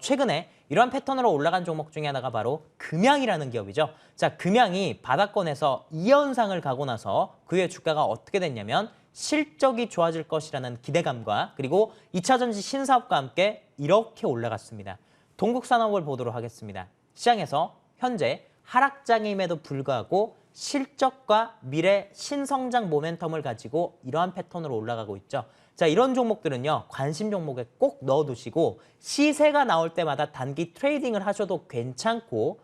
최근에 이러한 패턴으로 올라간 종목 중에 하나가 바로 금양이라는 기업이죠. 자, 금양이 바닥권에서 2연상을 가고 나서 그의 주가가 어떻게 됐냐면 실적이 좋아질 것이라는 기대감과 그리고 2차 전지 신사업과 함께 이렇게 올라갔습니다. 동국산업을 보도록 하겠습니다. 시장에서 현재 하락장임에도 불구하고 실적과 미래 신성장 모멘텀을 가지고 이러한 패턴으로 올라가고 있죠. 자, 이런 종목들은요, 관심 종목에 꼭 넣어두시고 시세가 나올 때마다 단기 트레이딩을 하셔도 괜찮고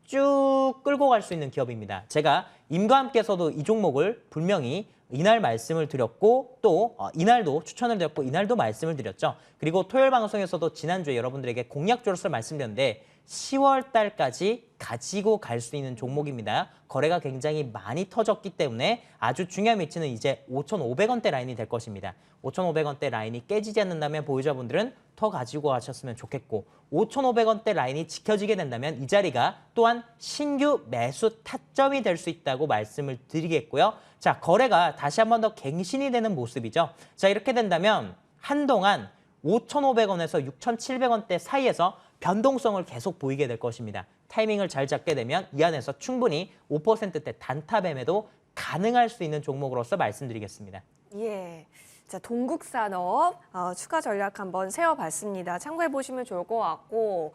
쭉 끌고 갈 수 있는 기업입니다. 제가 임과 함께서도 이 종목을 분명히 이날 말씀을 드렸고 또 이날도 추천을 드렸고 이날도 말씀을 드렸죠. 그리고 토요일 방송에서도 지난주에 여러분들에게 공략주로서 말씀드렸는데 10월 달까지 가지고 갈 수 있는 종목입니다. 거래가 굉장히 많이 터졌기 때문에 아주 중요한 위치는 이제 5,500원대 라인이 될 것입니다. 5,500원대 라인이 깨지지 않는다면 보유자분들은 더 가지고 가셨으면 좋겠고 5,500원대 라인이 지켜지게 된다면 이 자리가 또한 신규 매수 타점이 될 수 있다고 말씀을 드리겠고요. 자, 거래가 다시 한 번 더 갱신이 되는 모습이죠. 자, 이렇게 된다면 한동안 5,500원에서 6,700원대 사이에서 변동성을 계속 보이게 될 것입니다. 타이밍을 잘 잡게 되면 이 안에서 충분히 5%대 단타 매매도 가능할 수 있는 종목으로서 말씀드리겠습니다. 예. 자, 동국산업 추가 전략 한번 세워봤습니다. 참고해 보시면 좋을 것 같고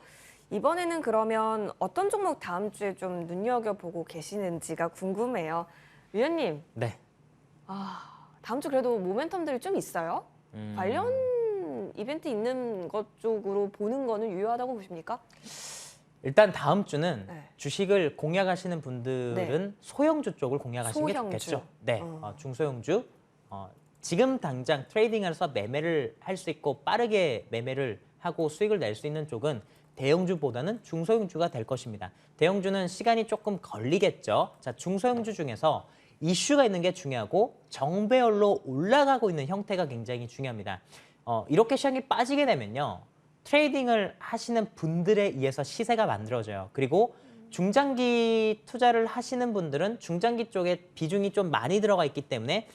이번에는 그러면 어떤 종목 다음 주에 좀 눈여겨보고 계시는지가 궁금해요. 위원님, 네. 다음 주 그래도 모멘텀들이 좀 있어요? 관련 이벤트 있는 것 쪽으로 보는 거는 유효하다고 보십니까? 일단 다음 주는 네. 주식을 공략하시는 분들은 네. 소형주 쪽을 공략하시는 게 소형주. 좋겠죠. 네, 중소형주. 지금 당장 트레이딩을 해서 매매를 할 수 있고 빠르게 매매를 하고 수익을 낼 수 있는 쪽은 대형주보다는 중소형주가 될 것입니다. 대형주는 시간이 조금 걸리겠죠. 자, 중소형주 중에서 이슈가 있는 게 중요하고 정배열로 올라가고 있는 형태가 굉장히 중요합니다. 이렇게 시장이 빠지게 되면요. 트레이딩을 하시는 분들에 의해서 시세가 만들어져요. 그리고 중장기 투자를 하시는 분들은 중장기 쪽에 비중이 좀 많이 들어가 있기 때문에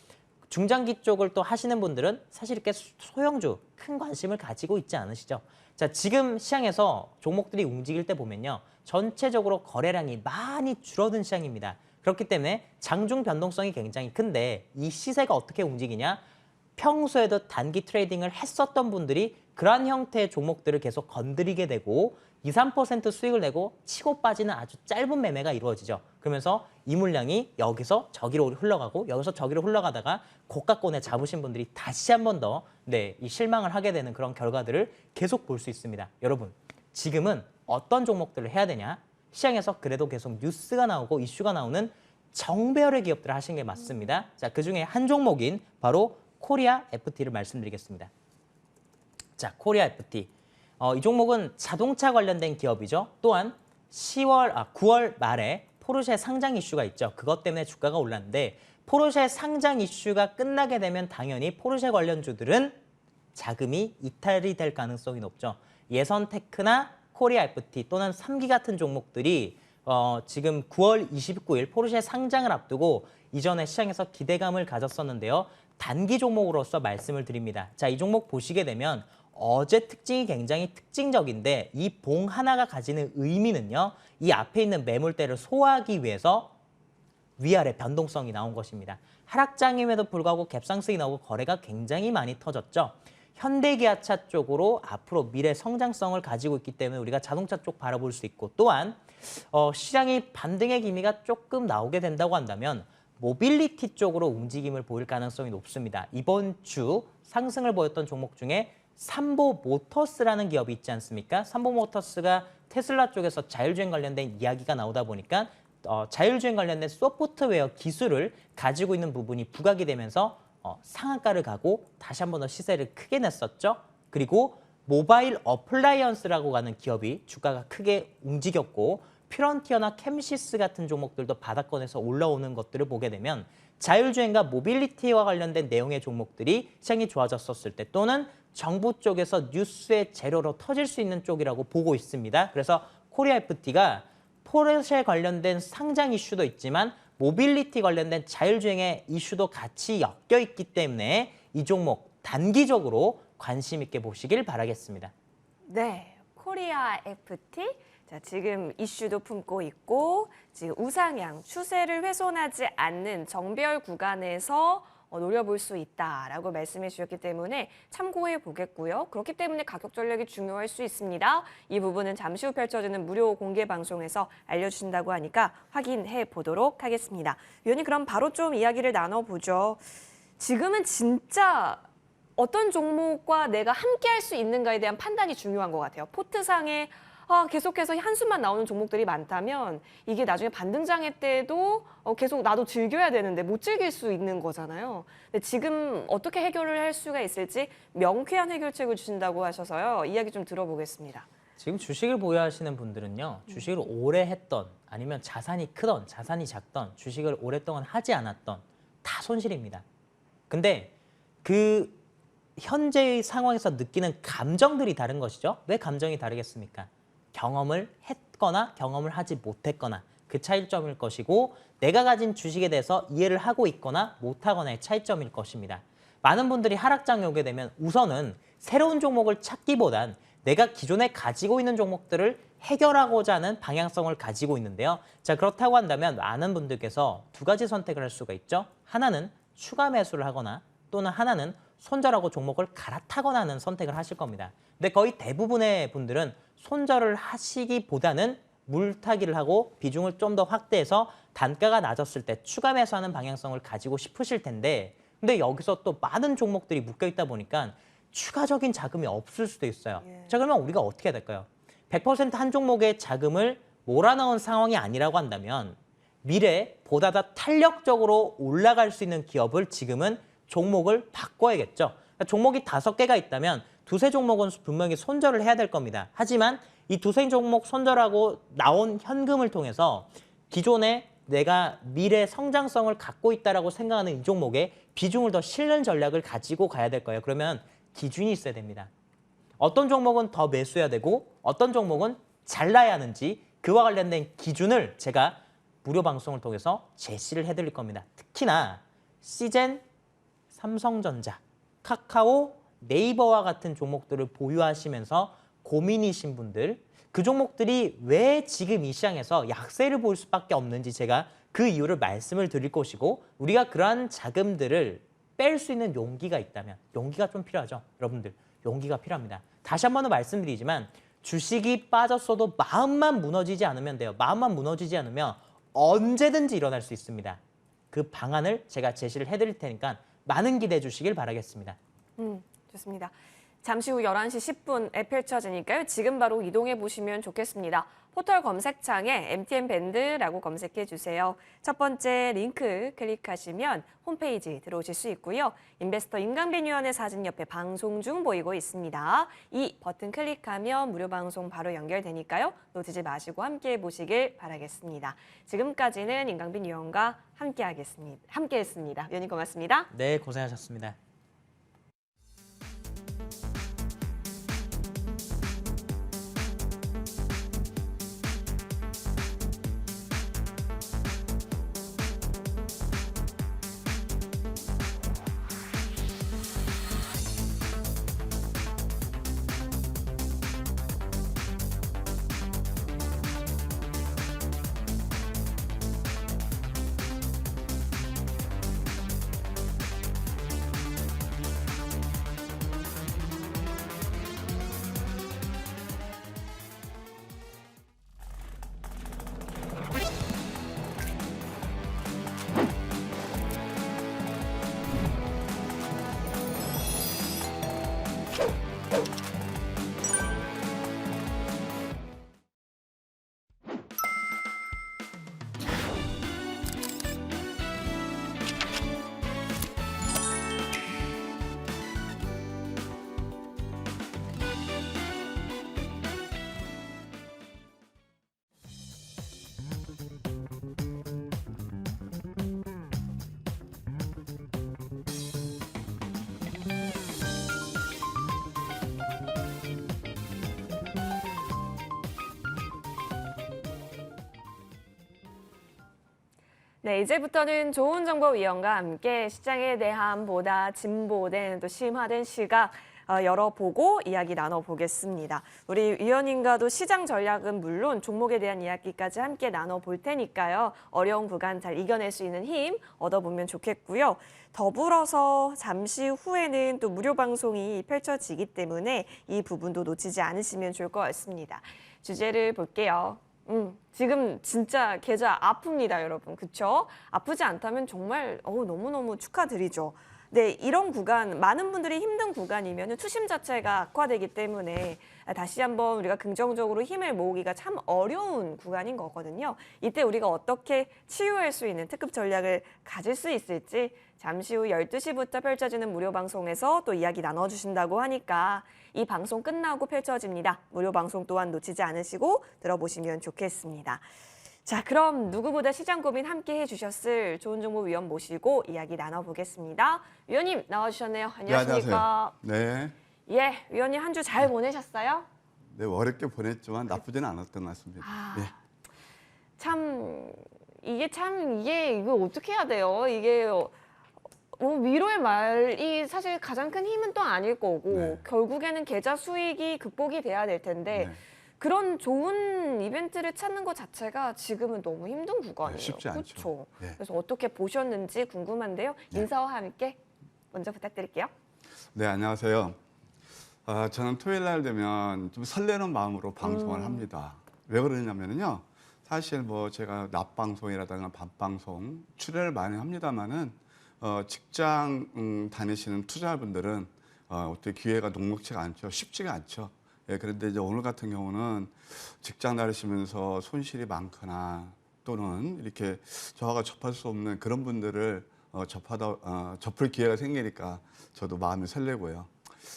중장기 쪽을 또 하시는 분들은 사실 이렇게 소형주 큰 관심을 가지고 있지 않으시죠. 자, 지금 시장에서 종목들이 움직일 때 보면요. 전체적으로 거래량이 많이 줄어든 시장입니다. 그렇기 때문에 장중 변동성이 굉장히 큰데 이 시세가 어떻게 움직이냐? 평소에도 단기 트레이딩을 했었던 분들이 그러한 형태의 종목들을 계속 건드리게 되고 2, 3% 수익을 내고 치고 빠지는 아주 짧은 매매가 이루어지죠. 그러면서 이 물량이 여기서 저기로 흘러가고 여기서 저기로 흘러가다가 고가권에 잡으신 분들이 다시 한 번 더 이 실망을 하게 되는 그런 결과들을 계속 볼 수 있습니다. 여러분, 지금은 어떤 종목들을 해야 되냐? 시장에서 그래도 계속 뉴스가 나오고 이슈가 나오는 정배열의 기업들을 하시는 게 맞습니다. 자, 그중에 한 종목인 바로 코리아 FT를 말씀드리겠습니다. 자, 코리아 FT. 이 종목은 자동차 관련된 기업이죠. 또한 9월 말에 포르쉐 상장 이슈가 있죠. 그것 때문에 주가가 올랐는데 포르쉐 상장 이슈가 끝나게 되면 당연히 포르쉐 관련주들은 자금이 이탈이 될 가능성이 높죠. 예선테크나 코리아 FT 또는 3기 같은 종목들이 지금 9월 29일 포르쉐 상장을 앞두고 이전에 시장에서 기대감을 가졌었는데요. 단기 종목으로서 말씀을 드립니다. 자, 이 종목 보시게 되면 어제 특징이 굉장히 특징적인데 이 봉 하나가 가지는 의미는요. 이 앞에 있는 매물대를 소화하기 위해서 위아래 변동성이 나온 것입니다. 하락장임에도 불구하고 갭상승이 나오고 거래가 굉장히 많이 터졌죠. 현대기아차 쪽으로 앞으로 미래 성장성을 가지고 있기 때문에 우리가 자동차 쪽 바라볼 수 있고, 또한 시장이 반등의 기미가 조금 나오게 된다고 한다면 모빌리티 쪽으로 움직임을 보일 가능성이 높습니다. 이번 주 상승을 보였던 종목 중에 삼보모터스라는 기업이 있지 않습니까? 삼보모터스가 테슬라 쪽에서 자율주행 관련된 이야기가 나오다 보니까 자율주행 관련된 소프트웨어 기술을 가지고 있는 부분이 부각이 되면서 상한가를 가고 다시 한 번 더 시세를 크게 냈었죠. 그리고 모바일 어플라이언스라고 하는 기업이 주가가 크게 움직였고, 퓨런티어나 캠시스 같은 종목들도 바닥권에서 올라오는 것들을 보게 되면 자율주행과 모빌리티와 관련된 내용의 종목들이 시장이 좋아졌었을 때, 또는 정부 쪽에서 뉴스의 재료로 터질 수 있는 쪽이라고 보고 있습니다. 그래서 코리아 FT가 포르쉐 관련된 상장 이슈도 있지만 모빌리티 관련된 자율주행의 이슈도 같이 엮여 있기 때문에 이 종목 단기적으로 관심 있게 보시길 바라겠습니다. 네, 코리아 FT. 자, 지금 이슈도 품고 있고 지금 우상향, 추세를 훼손하지 않는 정배열 구간에서 노려볼 수 있다라고 말씀해 주셨기 때문에 참고해 보겠고요. 그렇기 때문에 가격 전략이 중요할 수 있습니다. 이 부분은 잠시 후 펼쳐지는 무료 공개 방송에서 알려주신다고 하니까 확인해 보도록 하겠습니다. 위원님, 그럼 바로 좀 이야기를 나눠보죠. 지금은 진짜 어떤 종목과 내가 함께 할 수 있는가에 대한 판단이 중요한 것 같아요. 포트상에 계속해서 한숨만 나오는 종목들이 많다면 이게 나중에 반등장애 때도 계속 나도 즐겨야 되는데 못 즐길 수 있는 거잖아요. 근데 지금 어떻게 해결을 할 수가 있을지 명쾌한 해결책을 주신다고 하셔서요. 이야기 좀 들어보겠습니다. 지금 주식을 보유하시는 분들은요, 주식을 오래 했던, 아니면 자산이 크던 자산이 작던, 주식을 오랫동안 하지 않았던 다 손실입니다. 근데 그 현재의 상황에서 느끼는 감정들이 다른 것이죠. 왜 감정이 다르겠습니까? 경험을 했거나 경험을 하지 못했거나 그 차이점일 것이고, 내가 가진 주식에 대해서 이해를 하고 있거나 못하거나의 차이점일 것입니다. 많은 분들이 하락장에 오게 되면 우선은 새로운 종목을 찾기보단 내가 기존에 가지고 있는 종목들을 해결하고자 하는 방향성을 가지고 있는데요. 자, 그렇다고 한다면 많은 분들께서 두 가지 선택을 할 수가 있죠. 하나는 추가 매수를 하거나, 또는 하나는 손절하고 종목을 갈아타거나 하는 선택을 하실 겁니다. 근데 거의 대부분의 분들은 손절을 하시기보다는 물타기를 하고 비중을 좀 더 확대해서 단가가 낮았을 때 추가 매수하는 방향성을 가지고 싶으실 텐데, 근데 여기서 또 많은 종목들이 묶여 있다 보니까 추가적인 자금이 없을 수도 있어요. 자, 그러면 우리가 어떻게 해야 될까요? 100% 한 종목의 자금을 몰아넣은 상황이 아니라고 한다면 미래에 보다 더 탄력적으로 올라갈 수 있는 기업을 지금은 종목을 바꿔야겠죠. 그러니까 종목이 5개가 있다면 두세 종목은 분명히 손절을 해야 될 겁니다. 하지만 이 두세 종목 손절하고 나온 현금을 통해서 기존에 내가 미래 성장성을 갖고 있다라고 생각하는 이 종목에 비중을 더 실는 전략을 가지고 가야 될 거예요. 그러면 기준이 있어야 됩니다. 어떤 종목은 더 매수해야 되고 어떤 종목은 잘라야 하는지, 그와 관련된 기준을 제가 무료 방송을 통해서 제시를 해드릴 겁니다. 특히나 시젠, 삼성전자, 카카오, 네이버와 같은 종목들을 보유하시면서 고민이신 분들, 그 종목들이 왜 지금 이 시장에서 약세를 보일 수밖에 없는지 제가 그 이유를 말씀을 드릴 것이고, 우리가 그러한 자금들을 뺄 수 있는 용기가 있다면, 용기가 좀 필요하죠. 여러분들, 용기가 필요합니다. 다시 한 번 더 말씀드리지만 주식이 빠졌어도 마음만 무너지지 않으면 돼요. 마음만 무너지지 않으면 언제든지 일어날 수 있습니다. 그 방안을 제가 제시를 해드릴 테니까 많은 기대해 주시길 바라겠습니다. 좋습니다. 잠시 후 11시 10분에 펼쳐지니까요. 지금 바로 이동해 보시면 좋겠습니다. 포털 검색창에 MTN 밴드라고 검색해 주세요. 첫 번째 링크 클릭하시면 홈페이지 들어오실 수 있고요. 인베스터 임강빈 위원의 사진 옆에 방송 중 보이고 있습니다. 이 버튼 클릭하면 무료 방송 바로 연결되니까요. 놓치지 마시고 함께해 보시길 바라겠습니다. 지금까지는 임강빈 위원과 함께했습니다. 위원님 고맙습니다. 네, 고생하셨습니다. 네, 이제부터는 좋은정보위원과 함께 시장에 대한 보다 진보된 또 심화된 시각 열어보고 이야기 나눠보겠습니다. 우리 위원님과도 시장 전략은 물론 종목에 대한 이야기까지 함께 나눠볼 테니까요. 어려운 구간 잘 이겨낼 수 있는 힘 얻어보면 좋겠고요. 더불어서 잠시 후에는 또 무료 방송이 펼쳐지기 때문에 이 부분도 놓치지 않으시면 좋을 것 같습니다. 주제를 볼게요. 지금 진짜 계좌 아픕니다, 여러분. 그쵸? 아프지 않다면 정말 너무너무 축하드리죠. 네, 이런 구간, 많은 분들이 힘든 구간이면 투심 자체가 악화되기 때문에 다시 한번 우리가 긍정적으로 힘을 모으기가 참 어려운 구간인 거거든요. 이때 우리가 어떻게 치유할 수 있는 특급 전략을 가질 수 있을지 잠시 후 12시부터 펼쳐지는 무료 방송에서 또 이야기 나눠주신다고 하니까 이 방송 끝나고 펼쳐집니다. 무료 방송 또한 놓치지 않으시고 들어보시면 좋겠습니다. 자, 그럼 누구보다 시장 고민 함께 해주셨을 좋은정보위원 모시고 이야기 나눠보겠습니다. 위원님 나와주셨네요. 안녕하십니까? 네, 안녕하세요. 네. 예, 위원님 한 주 잘 보내셨어요? 네, 어렵게 보냈지만 나쁘지는 않았던 것 같습니다. 네. 이게 이거 어떻게 해야 돼요? 이게 위로의 말이 사실 가장 큰 힘은 또 아닐 거고 네. 결국에는 계좌 수익이 극복이 돼야 될 텐데 네. 그런 좋은 이벤트를 찾는 것 자체가 지금은 너무 힘든 구간이에요. 네, 쉽지 않죠. 그렇죠. 네. 그래서 어떻게 보셨는지 궁금한데요. 네. 인사와 함께 먼저 부탁드릴게요. 네, 안녕하세요. 저는 토요일 날 되면 좀 설레는 마음으로 방송을 합니다. 왜 그러냐면요. 사실 뭐 제가 낮 방송이라든가 밤 방송 출연을 많이 합니다만은 직장 다니시는 투자분들은 어떻게 기회가 녹록치가 않죠. 쉽지가 않죠. 예, 그런데 이제 오늘 같은 경우는 직장 다니시면서 손실이 많거나 또는 이렇게 저하고 접할 수 없는 그런 분들을 접할 기회가 생기니까 저도 마음이 설레고요.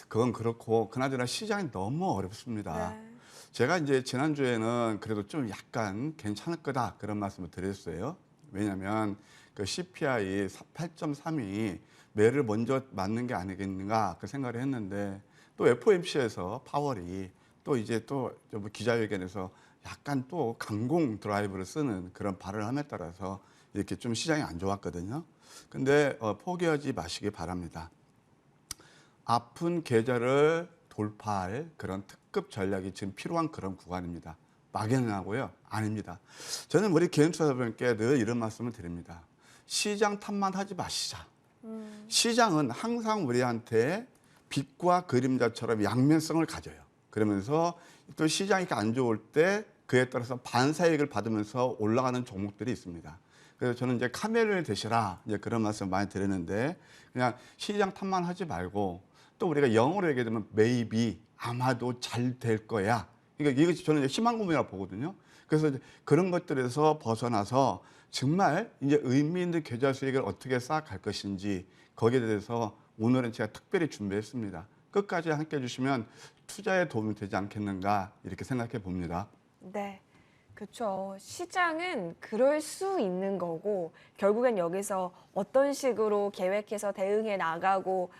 그건 그렇고 그나저나 시장이 너무 어렵습니다. 네. 제가 이제 지난주에는 그래도 좀 약간 괜찮을 거다 그런 말씀을 드렸어요. 왜냐하면 그 CPI 8.3이 매를 먼저 맞는 게 아니겠는가 그 생각을 했는데 또 FOMC에서 파월이 또 이제 또 기자회견에서 약간 또 강공 드라이브를 쓰는 그런 발언을 함에 따라서 이렇게 좀 시장이 안 좋았거든요. 근데 포기하지 마시기 바랍니다. 아픈 계절을 돌파할 그런 특급 전략이 지금 필요한 그런 구간입니다. 막연하고요? 아닙니다. 저는 우리 개인 투자자분께 늘 이런 말씀을 드립니다. 시장 탓만 하지 마시자. 시장은 항상 우리한테 빛과 그림자처럼 양면성을 가져요. 그러면서 또 시장이 안 좋을 때 그에 따라서 반사이익을 받으면서 올라가는 종목들이 있습니다. 그래서 저는 이제 카멜을 드시라 이제 그런 말씀 많이 드리는데 그냥 시장 탓만 하지 말고 또 우리가 영어로 얘기해 되면 maybe 아마도 잘 될 거야. 그러니까 이것이 저는 이제 희망 고민이라고 보거든요. 그래서 이제 그런 것들에서 벗어나서 정말 이제 의미 있는 계좌 수익을 어떻게 쌓아갈 것인지 거기에 대해서 오늘은 제가 특별히 준비했습니다. 끝까지 함께 해주시면 투자에 도움이 되지 않겠는가 이렇게 생각해 봅니다. 네, 그렇죠. 시장은 그럴 수 있는 거고 결국엔 여기서 어떤 식으로 계획해서 대응해 나가고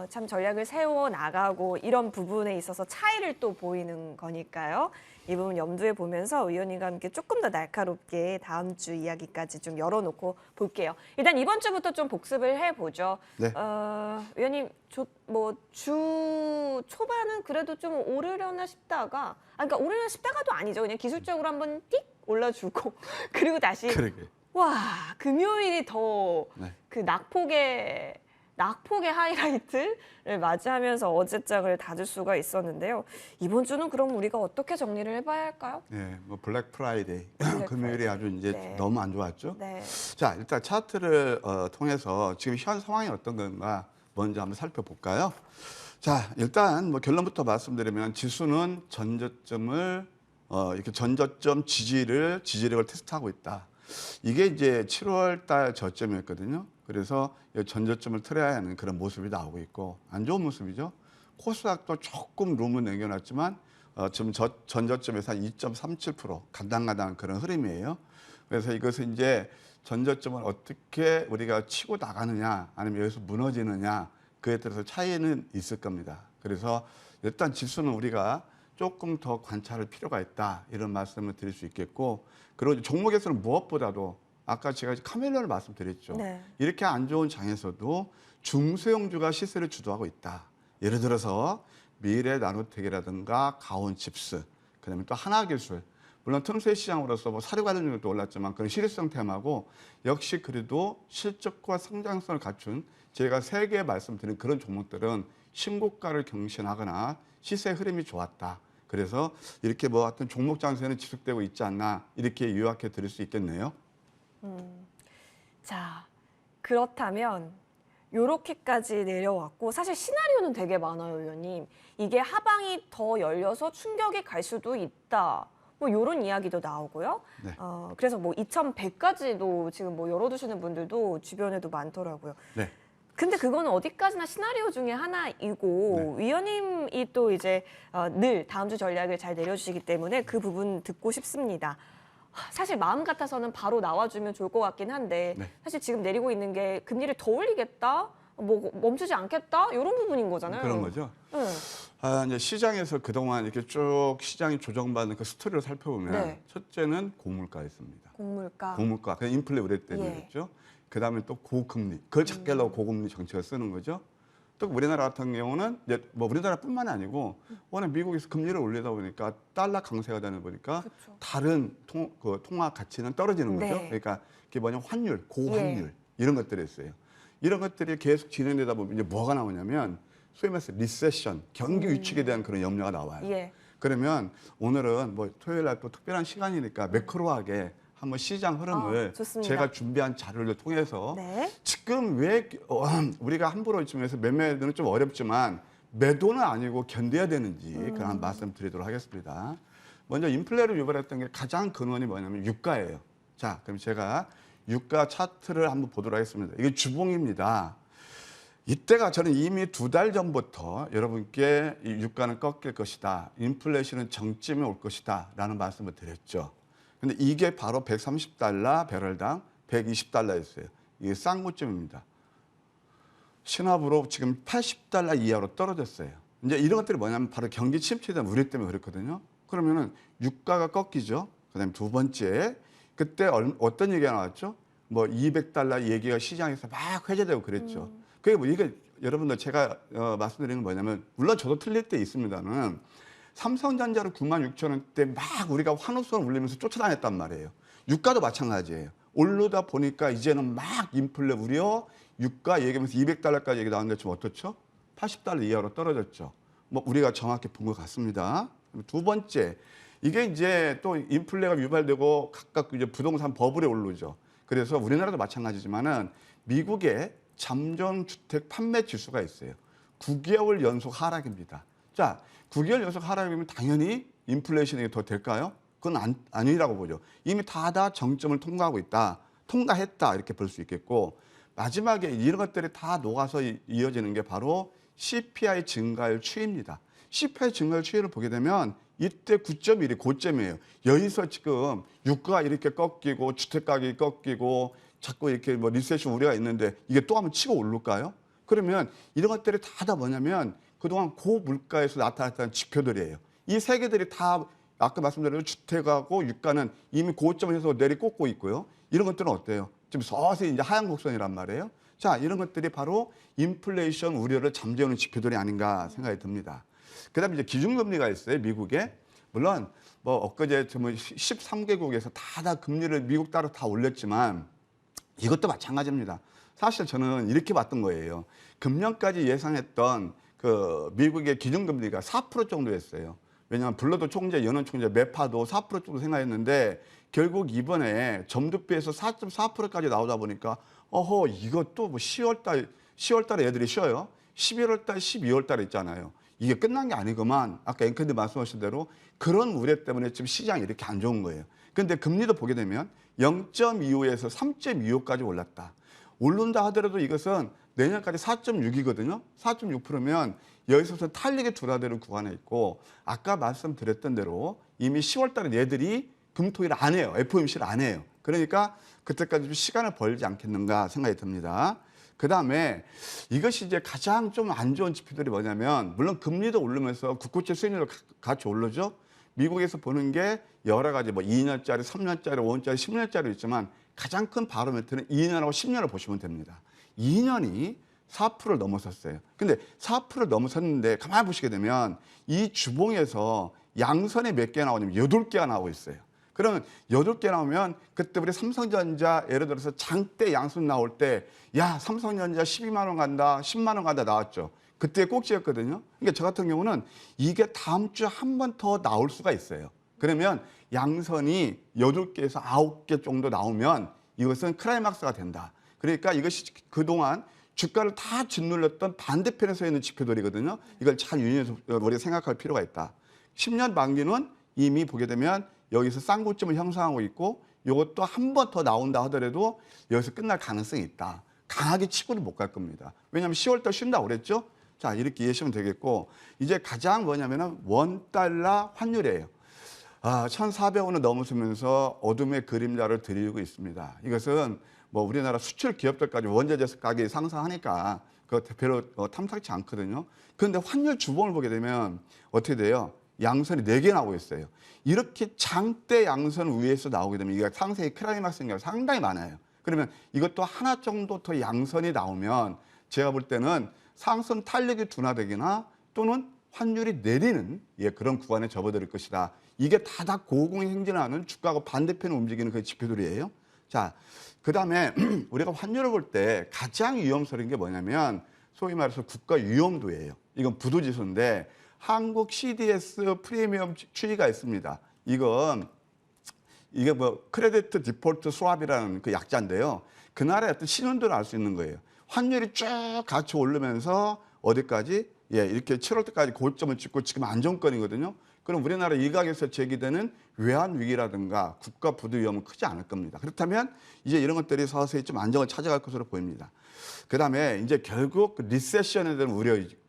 참 전략을 세워 나가고 이런 부분에 있어서 차이를 또 보이는 거니까요. 이 부분 염두에 보면서 위원님과 함께 조금 더 날카롭게 다음 주 이야기까지 좀 열어놓고 볼게요. 일단 이번 주부터 좀 복습을 해보죠. 네. 위원님, 주 초반은 그래도 좀 오르려나 싶다가, 그러니까 오르려나 싶다가도 아니죠. 그냥 기술적으로 한번 띡 올라주고 그리고 다시 그러게. 와, 금요일이 더 그 네. 낙폭의 하이라이트를 맞이하면서 어제장을 다질 수가 있었는데요. 이번 주는 그럼 우리가 어떻게 정리를 해봐야 할까요? 네, 뭐 블랙 프라이데이 금요일이 프라이데이. 아주 이제 네. 너무 안 좋았죠. 네. 자, 일단 차트를 통해서 지금 현 상황이 어떤 건가 먼저 한번 살펴볼까요? 자, 일단 뭐 결론부터 말씀드리면 지수는 전저점을 이렇게 전저점 지지력을 테스트하고 있다. 이게 이제 7월 달 저점이었거든요. 그래서 전저점을 틀어야 하는 그런 모습이 나오고 있고 안 좋은 모습이죠. 코스닥도 조금 룸을 남겨놨지만 지금 전저점에서 한 2.37% 간당간당한 그런 흐름이에요. 그래서 이것은 이제 전저점을 어떻게 우리가 치고 나가느냐 아니면 여기서 무너지느냐 그에 따라서 차이는 있을 겁니다. 그래서 일단 지수는 우리가 조금 더 관찰할 필요가 있다 이런 말씀을 드릴 수 있겠고 그리고 종목에서는 무엇보다도 아까 제가 카멜론을 말씀드렸죠. 네. 이렇게 안 좋은 장에서도 중소형주가 시세를 주도하고 있다. 예를 들어서 미래 나노텍이라든가 가온칩스, 그다음에 또 하나기술, 물론 틈새 시장으로서 뭐 사료 관련주도 올랐지만 그런 실효성 테마고 역시 그래도 실적과 성장성을 갖춘 제가 3개 말씀드린 그런 종목들은 신고가를 경신하거나 시세 흐름이 좋았다. 그래서 이렇게 뭐 어떤 종목 장세는 지속되고 있지 않나 이렇게 요약해 드릴 수 있겠네요. 자, 그렇다면 요렇게까지 내려왔고 사실 시나리오는 되게 많아요, 의원님. 이게 하방이 더 열려서 충격이 갈 수도 있다. 뭐 이런 이야기도 나오고요. 네. 그래서 뭐 2100까지도 지금 뭐 열어두시는 분들도 주변에도 많더라고요. 네. 근데 그거는 어디까지나 시나리오 중에 하나이고 위원님이 또 이제 늘 다음 주 전략을 잘 내려주시기 때문에 그 부분 듣고 싶습니다. 사실 마음 같아서는 바로 나와주면 좋을 것 같긴 한데 네. 사실 지금 내리고 있는 게 금리를 더 올리겠다, 뭐 멈추지 않겠다 이런 부분인 거잖아요. 그런 거죠. 네. 이제 시장에서 그동안 이렇게 쭉 시장이 조정받는 그 스토리를 살펴보면 네. 첫째는 고물가였습니다. 곡물가. 고물가, 그냥 인플레 우려 때문이었죠. 그다음에 또 고금리, 그걸 잡게 하려고 고금리 정책을 쓰는 거죠. 또 우리나라 같은 경우는 이제 뭐 우리나라뿐만 아니고 워낙 미국에서 금리를 올리다 보니까 달러 강세가 되는 보니까 그쵸. 다른 통화 가치는 떨어지는 거죠. 네. 그러니까 그게 뭐냐 환율, 고환율 이런 것들이 있어요. 이런 것들이 계속 진행되다 보면 이제 뭐가 나오냐면 소위 말해서 리세션, 경기 위축에 대한 그런 염려가 나와요. 예. 그러면 오늘은 뭐 토요일 날 또 특별한 시간이니까 매크로하게 한번 시장 흐름을 좋습니다. 제가 준비한 자료를 통해서 네. 지금 왜 우리가 함부로 지금에서 매매는 좀 어렵지만 매도는 아니고 견뎌야 되는지 그런 말씀드리도록 하겠습니다. 먼저 인플레를 유발했던 게 가장 근원이 뭐냐면 유가예요. 자, 그럼 제가 유가 차트를 한번 보도록 하겠습니다. 이게 주봉입니다. 이때가 저는 이미 2달 전부터 여러분께 이 유가는 꺾일 것이다. 인플레이션은 정점에 올 것이다. 라는 말씀을 드렸죠. 근데 이게 바로 130달러 배럴당 120달러였어요. 이게 쌍고점입니다. 신압으로 지금 80달러 이하로 떨어졌어요. 이제 이런 것들이 뭐냐면 바로 경기 침체에 대한 우려 때문에 그렇거든요. 그러면은 유가가 꺾이죠. 그다음에 두 번째, 그때 어떤 얘기가 나왔죠? 뭐 200달러 얘기가 시장에서 막 회자되고 그랬죠. 그게 뭐 이게 여러분들 제가 말씀드리는 건 뭐냐면 물론 저도 틀릴 때 있습니다는 삼성전자를 96,000원대 막 우리가 환호성을 울리면서 쫓아다녔단 말이에요. 유가도 마찬가지예요. 오르다 보니까 이제는 막 인플레 우려, 유가 얘기하면서 200달러까지 얘기 나왔는데 지금 어떻죠? 80달러 이하로 떨어졌죠. 뭐 우리가 정확히 본 것 같습니다. 두 번째, 이게 이제 또 인플레가 유발되고 각각 이제 부동산 버블에 오르죠. 그래서 우리나라도 마찬가지지만은 미국의 잠정주택 판매 지수가 있어요. 9개월 연속 하락입니다. 자, 9개월 연속 하락이면 당연히 인플레이션이 더 될까요? 그건 아니라고 보죠. 이미 다 정점을 통과하고 있다. 통과했다. 이렇게 볼 수 있겠고 마지막에 이런 것들이 다 녹아서 이어지는 게 바로 CPI 증가율 추이입니다. CPI 증가율 추이를 보게 되면 이때 9.1이 고점이에요. 여기서 지금 유가가 이렇게 꺾이고 주택가격이 꺾이고 자꾸 이렇게 뭐 리세션 우려가 있는데 이게 또 한번 치고 오를까요? 그러면 이런 것들이 다 뭐냐면 그동안 고물가에서 나타났다는 지표들이에요. 이 세 개들이 다 아까 말씀드린 주택하고 유가는 이미 고점에서 내리꽂고 있고요. 이런 것들은 어때요? 지금 서서히 이제 하향 곡선이란 말이에요. 자, 이런 것들이 바로 인플레이션 우려를 잠재우는 지표들이 아닌가 생각이 듭니다. 그다음에 이제 기준금리가 있어요, 미국에. 물론 뭐 엊그제 13개국에서 다 금리를 미국 따라 다 올렸지만 이것도 마찬가지입니다. 사실 저는 이렇게 봤던 거예요. 금년까지 예상했던 그 미국의 기준금리가 4% 정도였어요. 왜냐하면 블러드 총재, 연원 총재, 매파도 4% 정도 생각했는데 결국 이번에 점두비에서 4.4%까지 나오다 보니까 이것도 뭐 10월 달에 애들이 쉬어요. 11월 달, 12월 달에 있잖아요. 이게 끝난 게 아니구만. 아까 앵커님 말씀하신 대로 그런 우려 때문에 지금 시장이 이렇게 안 좋은 거예요. 그런데 금리도 보게 되면 0.25에서 3.25까지 올랐다. 오른다 하더라도 이것은 내년까지 4.6이거든요. 4.6%면 여기서부터 탄력이 둔화되는 구간에 있고 아까 말씀드렸던 대로 이미 10월 달에 얘들이 금토일 안 해요. FOMC를 안 해요. 그러니까 그때까지 좀 시간을 벌지 않겠는가 생각이 듭니다. 그다음에 이것이 이제 가장 좀 안 좋은 지표들이 뭐냐면 물론 금리도 오르면서 국고채 수익률도 같이 오르죠. 미국에서 보는 게 여러 가지 뭐 2년짜리, 3년짜리, 5년짜리, 10년짜리 있지만 가장 큰 바로미터는 2년하고 10년을 보시면 됩니다. 2년이 4%를 넘어섰어요. 근데 4%를 넘어섰는데 가만히 보시게 되면 이 주봉에서 양선이 몇 개 나오냐면 8개가 나오고 있어요. 그러면 8개 나오면 그때 우리 삼성전자 예를 들어서 장대 양손 나올 때 야 삼성전자 12만 원 간다 10만 원 간다 나왔죠. 그때 꼭지였거든요. 그러니까 저 같은 경우는 이게 다음 주에 한 번 더 나올 수가 있어요. 그러면 양선이 8개에서 9개 정도 나오면 이것은 클라이막스가 된다. 그러니까 이것이 그동안 주가를 다 짓눌렸던 반대편에 서 있는 지표들이거든요. 이걸 잘 유념해서 우리가 생각할 필요가 있다. 10년 만기는 이미 보게 되면 여기서 쌍고점을 형성하고 있고 이것도 한 번 더 나온다 하더라도 여기서 끝날 가능성이 있다. 강하게 치고는 못 갈 겁니다. 왜냐하면 10월 달 쉰다고 그랬죠. 자 이렇게 이해하시면 되겠고 이제 가장 뭐냐면은 원달러 환율이에요. 1,400원을 넘어서면서 어둠의 그림자를 드리고 있습니다. 이것은 뭐 우리나라 수출 기업들까지 원자재 가격이 상승하니까 그 별로 탐탁치 않거든요. 그런데 환율 주봉을 보게 되면 어떻게 돼요? 양선이 4개 나오고 있어요. 이렇게 장대 양선 위에서 나오게 되면 이게 상승의 클라이막스인 경우가 상당히 많아요. 그러면 이것도 하나 정도 더 양선이 나오면 제가 볼 때는 상승 탄력이 둔화되거나 또는 환율이 내리는 그런 구간에 접어들 것이다. 이게 다 고공행 행진하는 주가하고 반대편을 움직이는 그 지표들이에요. 자, 그다음에 우리가 환율을 볼 때 가장 위험스러운 게 뭐냐면 소위 말해서 국가 위험도예요. 이건 부도지수인데 한국 CDS 프리미엄 추이가 있습니다. 이게 뭐 크레디트 디폴트 스왑이라는 그 약자인데요. 그날의 어떤 신용도를 알 수 있는 거예요. 환율이 쭉 같이 오르면서 어디까지? 이렇게 7월 때까지 고점을 찍고 지금 안정권이거든요. 그럼 우리나라 일각에서 제기되는 외환 위기라든가 국가 부도 위험은 크지 않을 겁니다. 그렇다면 이제 이런 것들이 서서히 좀 안정을 찾아갈 것으로 보입니다. 그다음에 이제 결국 리세션에 대한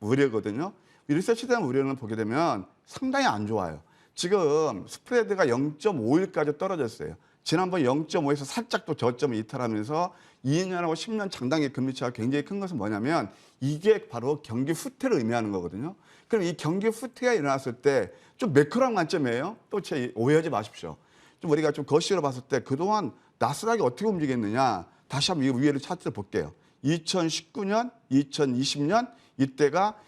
우려거든요. 이 리세션에 대한 우려는 보게 되면 상당히 안 좋아요. 지금 스프레드가 0.51까지 떨어졌어요. 지난번 0.5에서 살짝 또 저점을 이탈하면서 2년하고 10년 장단기 금리 차가 굉장히 큰 것은 뭐냐면 이게 바로 경기 후퇴를 의미하는 거거든요. 그럼 이 경기 후퇴가 일어났을 때 좀 매크로한 관점이에요. 또 오해하지 마십시오. 좀 우리가 좀 거시로 봤을 때 그동안 나스닥이 어떻게 움직였느냐 다시 한번 이 위에를 차트를 볼게요. 2019년, 2020년 이때가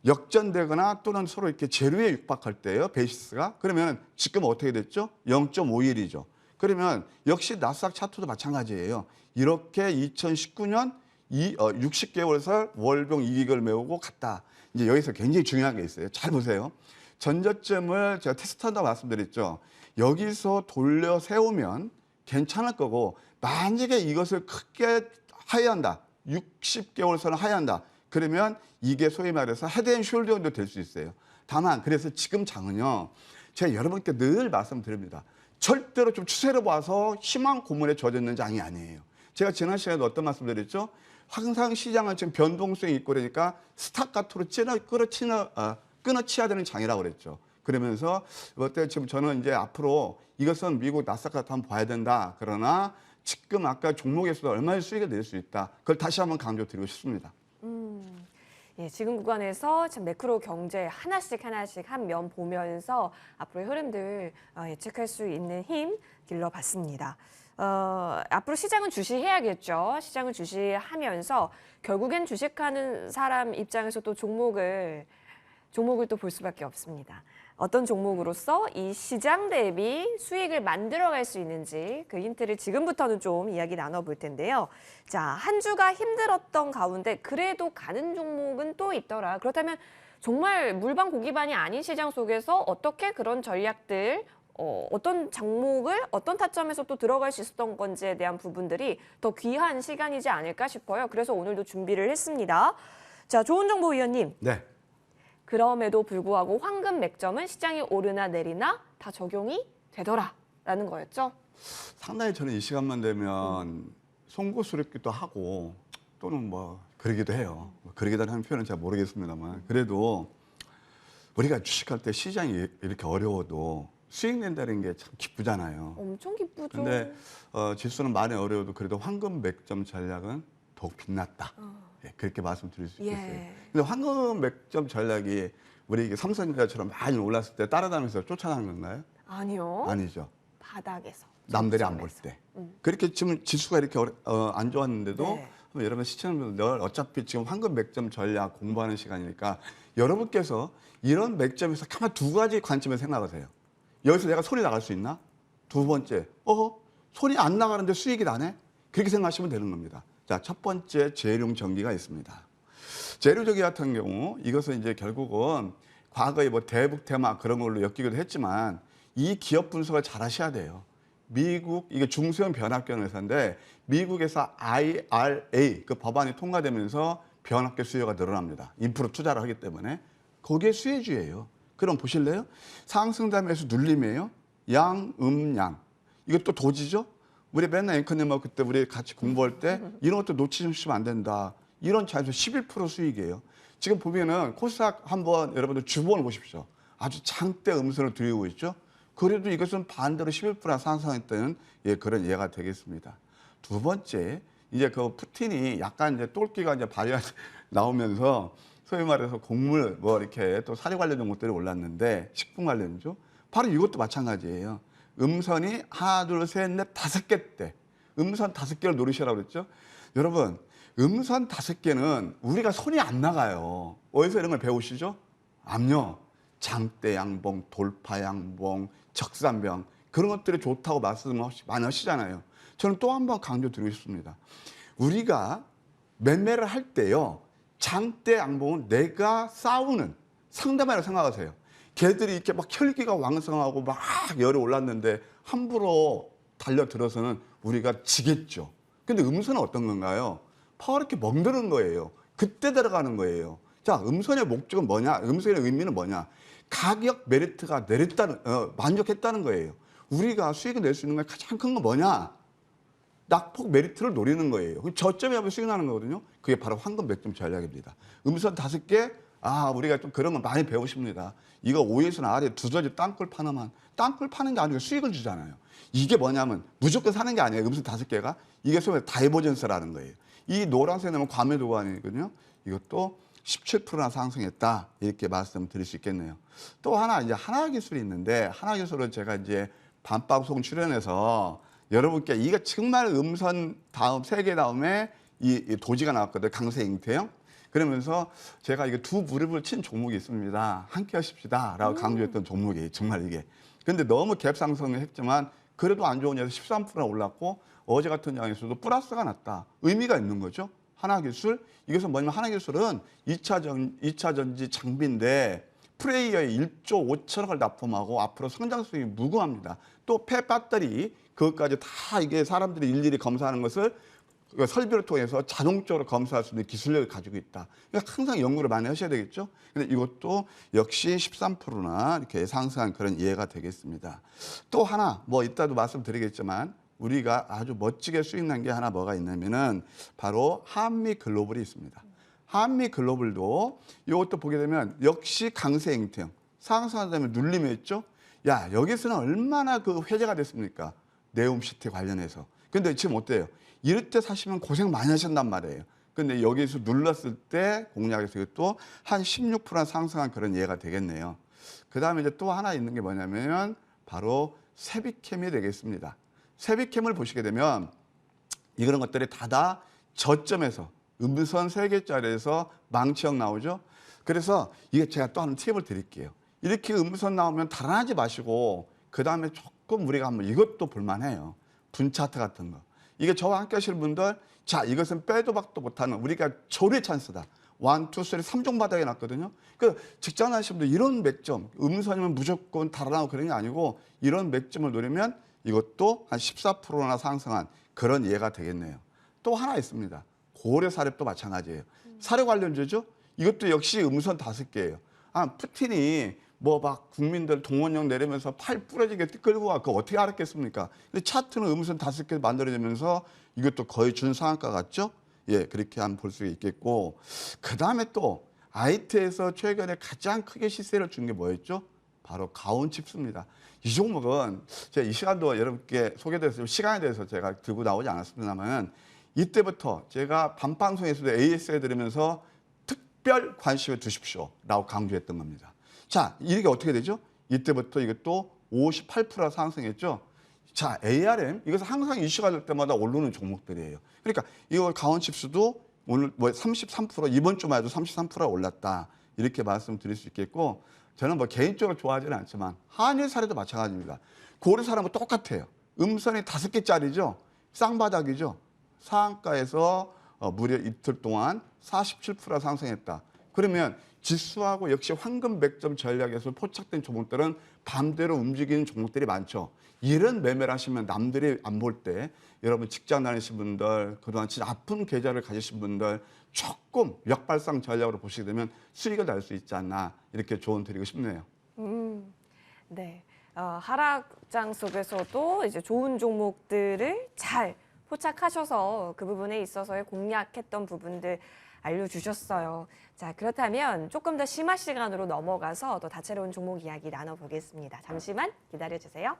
역전되거나 또는 서로 이렇게 제로에 육박할 때예요. 베이시스가. 그러면 지금 어떻게 됐죠? 0.51이죠. 그러면 역시 나스닥 차트도 마찬가지예요. 이렇게 2019년 60개월설 월봉 이익을 메우고 갔다. 이제 여기서 굉장히 중요한 게 있어요. 잘 보세요. 전저점을 제가 테스트한다고 말씀드렸죠. 여기서 돌려 세우면 괜찮을 거고 만약에 이것을 크게 하회한다. 60개월선을 하회한다. 그러면 이게 소위 말해서 헤드앤숄더도 될 수 있어요. 다만 그래서 지금 장은요. 제가 여러분께 늘 말씀드립니다. 절대로 좀 추세를 봐서 희망 고문에 젖어있는 장이 아니에요. 제가 지난 시간에도 어떤 말씀드렸죠? 항상 시장은 지금 변동성이 있고 그러니까 스탑카트로 끊어치야 되는 장이라고 그랬죠. 그러면서 그때 지금 저는 이제 앞으로 이것은 미국 나스닥 같은 한번 봐야 된다. 그러나 지금 아까 종목에서도 얼마의 수익을 낼 수 있다. 그걸 다시 한번 강조드리고 싶습니다. 지금 구간에서 참 매크로 경제 하나씩 한 면 보면서 앞으로의 흐름들 예측할 수 있는 힘 길러봤습니다. 앞으로 시장은 주시해야겠죠. 시장을 주시하면서 결국엔 주식하는 사람 입장에서 또 종목을 또 볼 수밖에 없습니다. 어떤 종목으로서 이 시장 대비 수익을 만들어갈 수 있는지 그 힌트를 지금부터는 좀 이야기 나눠볼 텐데요. 자, 한 주가 힘들었던 가운데 그래도 가는 종목은 또 있더라. 그렇다면 정말 물반 고기반이 아닌 시장 속에서 어떻게 그런 전략들, 어떤 종목을 어떤 타점에서 또 들어갈 수 있었던 건지에 대한 부분들이 더 귀한 시간이지 않을까 싶어요. 그래서 오늘도 준비를 했습니다. 자, 좋은 정보 위원님. 네. 그럼에도 불구하고 황금 맥점은 시장이 오르나 내리나 다 적용이 되더라라는 거였죠. 상당히 저는 이 시간만 되면 송구스럽기도 하고 또는 뭐 그러기도 해요. 그러기도 하는 표현은 잘 모르겠습니다만 그래도 우리가 주식할 때 시장이 이렇게 어려워도 수익 낸다는 게 참 기쁘잖아요. 엄청 기쁘죠. 근데 지수는 많이 어려워도 그래도 황금 맥점 전략은 더욱 빛났다. 예, 그렇게 말씀드릴 수 있겠어요. 예. 근데 황금 맥점 전략이 우리 이게 삼성전자처럼 많이 올랐을 때 따라다니면서 쫓아가는 건가요? 아니요. 아니죠. 바닥에서. 남들이 안 볼 때. 그렇게 지금 지수가 이렇게 안 좋았는데도 네. 여러분 시청자분들 어차피 지금 황금 맥점 전략 공부하는 시간이니까 여러분께서 이런 맥점에서 가만 두 가지 관점에서 생각하세요. 여기서 내가 손이 나갈 수 있나? 두 번째, 손이 안 나가는데 수익이 나네? 그렇게 생각하시면 되는 겁니다. 자, 첫 번째 재룡 전기가 있습니다. 재룡 전기 같은 경우 이것은 이제 결국은 과거에 뭐 대북 테마 그런 걸로 엮이기도 했지만 이 기업 분석을 잘 하셔야 돼요. 미국 이게 중소형 변압기업 회사인데 미국에서 IRA 그 법안이 통과되면서 변압기 수요가 늘어납니다. 인프라 투자를 하기 때문에 거기에 수혜주예요. 그럼 보실래요? 상승담에서 눌림이에요. 양. 이것도 도지죠? 우리 맨날 앵커님하고 그때 우리 같이 공부할 때 이런 것도 놓치시면 안 된다. 이런 차에서 11% 수익이에요. 지금 보면은 코스닥 한번 여러분들 주봉을 보십시오. 아주 장대 음선을 들이고 있죠. 그래도 이것은 반대로 11% 상승했다는 그런 예가 되겠습니다. 두 번째, 이제 그 푸틴이 약간 이제 똘끼가 이제 발효 나오면서 소위 말해서 곡물 뭐 이렇게 또 사료 관련된 것들이 올랐는데 식품 관련이죠. 바로 이것도 마찬가지예요. 음선이 하나, 둘, 셋, 넷, 5개 때 음선 5개를 노리시라고 그랬죠. 여러분, 음선 5개는 우리가 손이 안 나가요. 어디서 이런 걸 배우시죠? 암요. 장대 양봉, 돌파 양봉, 적산병 그런 것들이 좋다고 말씀 많이 하시잖아요. 저는 또 한 번 강조드리고 싶습니다. 우리가 매매를 할 때요. 장대 양봉은 내가 싸우는 상대방이라고 생각하세요. 걔들이 이렇게 막 혈기가 왕성하고 막 열이 올랐는데 함부로 달려들어서는 우리가 지겠죠. 근데 음선은 어떤 건가요? 파랗게 멍드는 거예요. 그때 들어가는 거예요. 자, 음선의 목적은 뭐냐? 음선의 의미는 뭐냐? 가격 메리트가 만족했다는 거예요. 우리가 수익을 낼 수 있는 가장 큰 건 뭐냐? 낙폭 메리트를 노리는 거예요. 저점에 하면 수익 나는 거거든요. 그게 바로 황금 맥점 전략입니다. 음선 5개, 우리가 좀 그런 거 많이 배우십니다. 이거 5에서 아래 두더지 땅굴 파나만 땅굴 파는 게 아니고 수익을 주잖아요. 이게 뭐냐면 무조건 사는 게 아니에요. 음선 5개가. 이게 소위 다이버전스라는 거예요. 이 노란색 나면 과매도관이거든요. 이것도 17%나 상승했다. 이렇게 말씀드릴 수 있겠네요. 또 하나 이제 하나기술이 있는데 하나기술은 제가 이제 밤방송 출연해서 여러분께 이게 정말 음선 다음 3개 다음에 이 도지가 나왔거든요. 강세 잉태형. 그러면서 제가 이게 두 무릎을 친 종목이 있습니다. 함께 하십시다라고 강조했던 종목이에요. 정말 이게. 근데 너무 갭 상승을 했지만 그래도 안 좋은 데서 13%나 올랐고 어제 같은 장에서도 플러스가 났다. 의미가 있는 거죠. 하나기술. 이것은 뭐냐면 하나기술은 2차 전지 장비인데 프레이어에 1조 5천억을 납품하고 앞으로 성장 수익이 무궁합니다. 또 폐배터리 그것까지 다 이게 사람들이 일일이 검사하는 것을 설비를 통해서 자동적으로 검사할 수 있는 기술력을 가지고 있다. 그러니까 항상 연구를 많이 하셔야 되겠죠. 근데 이것도 역시 13%나 이렇게 상승한 그런 이해가 되겠습니다. 또 하나 뭐 이따도 말씀드리겠지만 우리가 아주 멋지게 수익 난 게 하나 뭐가 있냐면은 바로 한미 글로벌이 있습니다. 한미 글로벌도 이것도 보게 되면 역시 강세 앵태형 상승하다 보면 눌림이 있죠. 야, 여기서는 얼마나 그 회자가 됐습니까? 네옴시티 관련해서. 근데 지금 어때요? 이럴 때 사시면 고생 많이 하셨단 말이에요. 근데 여기서 눌렀을 때 공략에서 또 한 16% 상승한 그런 예가 되겠네요. 그 다음에 이제 또 하나 있는 게 뭐냐면 바로 세비캠이 되겠습니다. 세비캠을 보시게 되면 이런 것들이 다 저점에서 음선 3개짜리에서 망치형 나오죠. 그래서 이게 제가 또 하나 팁을 드릴게요. 이렇게 음선 나오면 달아나지 마시고 그 다음에 조금 우리가 한번 이것도 볼만해요. 분차트 같은 거. 이게 저와 함께 하시는 분들, 자, 이것은 빼도 박도 못하는 우리가 조리 찬스다. 1, 2, 3, 3종 바닥에 놨거든요. 그 직장 하시는 분들 이런 맥점, 음선이면 무조건 달아나고 그런 게 아니고 이런 맥점을 노리면 이것도 한 14%나 상승한 그런 예가 되겠네요. 또 하나 있습니다. 고래 사료도 마찬가지예요. 사료 관련주죠. 이것도 역시 음선 5개예요. 푸틴이 뭐 막 국민들 동원령 내리면서 팔 부러지게 끌고 와. 그거 어떻게 알았겠습니까? 근데 차트는 음선 5개 만들어지면서 이것도 거의 준상한가 같죠? 예, 그렇게 한번 볼 수 있겠고. 그 다음에 또 IT에서 최근에 가장 크게 시세를 준 게 뭐였죠? 바로 가온칩스입니다. 이 종목은 제가 이 시간도 여러분께 소개드렸지만 시간에 대해서 제가 들고 나오지 않았습니다만 이때부터 제가 밤방송에서도 AS에 들으면서 특별 관심을 두십시오라고 강조했던 겁니다. 자, 이게 어떻게 되죠? 이때부터 이것도 58% 상승했죠. 자, ARM 이것은 항상 이슈가 될 때마다 오르는 종목들이에요. 그러니까 이거 가온칩스도 오늘 뭐 33% 이번 주만 해도 33% 올랐다 이렇게 말씀드릴 수 있겠고 저는 뭐 개인적으로 좋아하지는 않지만 한일 사례도 마찬가지입니다. 고려 사람은 똑같아요. 음선이 5개짜리죠. 쌍바닥이죠. 상한가에서 무려 이틀 동안 47% 상승했다. 그러면 지수하고 역시 황금 100점 전략에서 포착된 종목들은 밤대로 움직이는 종목들이 많죠. 이런 매매를 하시면 남들이 안 볼 때 여러분 직장 다니신 분들 그동안 진짜 아픈 계좌를 가지신 분들 조금 역발상 전략으로 보시게 되면 수익을 날 수 있지 않나 이렇게 조언 드리고 싶네요. 네. 하락장 속에서도 이제 좋은 종목들을 잘 포착하셔서 그 부분에 있어서의 공략했던 부분들 알려주셨어요. 자, 그렇다면 조금 더 심화 시간으로 넘어가서 또 다채로운 종목 이야기 나눠보겠습니다. 잠시만 기다려주세요.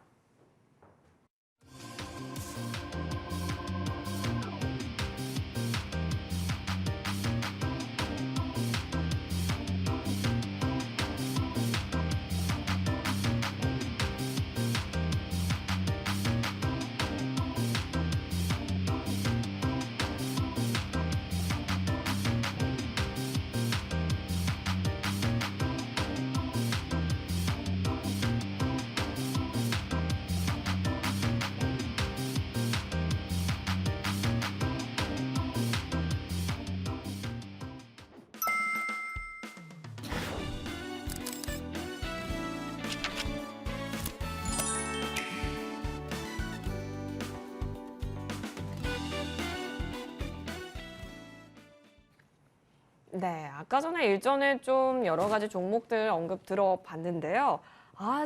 네, 아까 전에 일전에 좀 여러 가지 종목들 언급 들어봤는데요.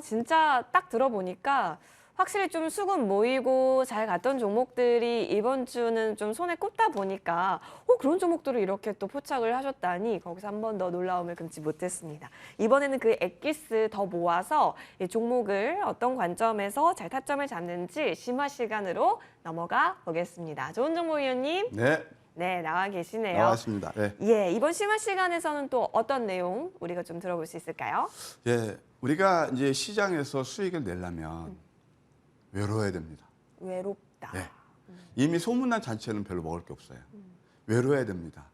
진짜 딱 들어보니까 확실히 좀 수급 모이고 잘 갔던 종목들이 이번 주는 좀 손에 꼽다 보니까 그런 종목들을 이렇게 또 포착을 하셨다니 거기서 한 번 더 놀라움을 금치 못했습니다. 이번에는 그 엑기스 더 모아서 이 종목을 어떤 관점에서 잘 타점을 잡는지 심화 시간으로 넘어가 보겠습니다. 좋은 정보 위원님. 네, 네, 나와 계시네요. 나왔습니다. 네. 예, 이번 심화 시간에서는 또 어떤 내용 우리가 좀 들어볼 수 있을까요? 예, 우리가 이제 시장에서 수익을 내려면 외로워야 됩니다. 외롭다. 네. 이미 소문난 잔치에는 별로 먹을 게 없어요. 외로워야 됩니다.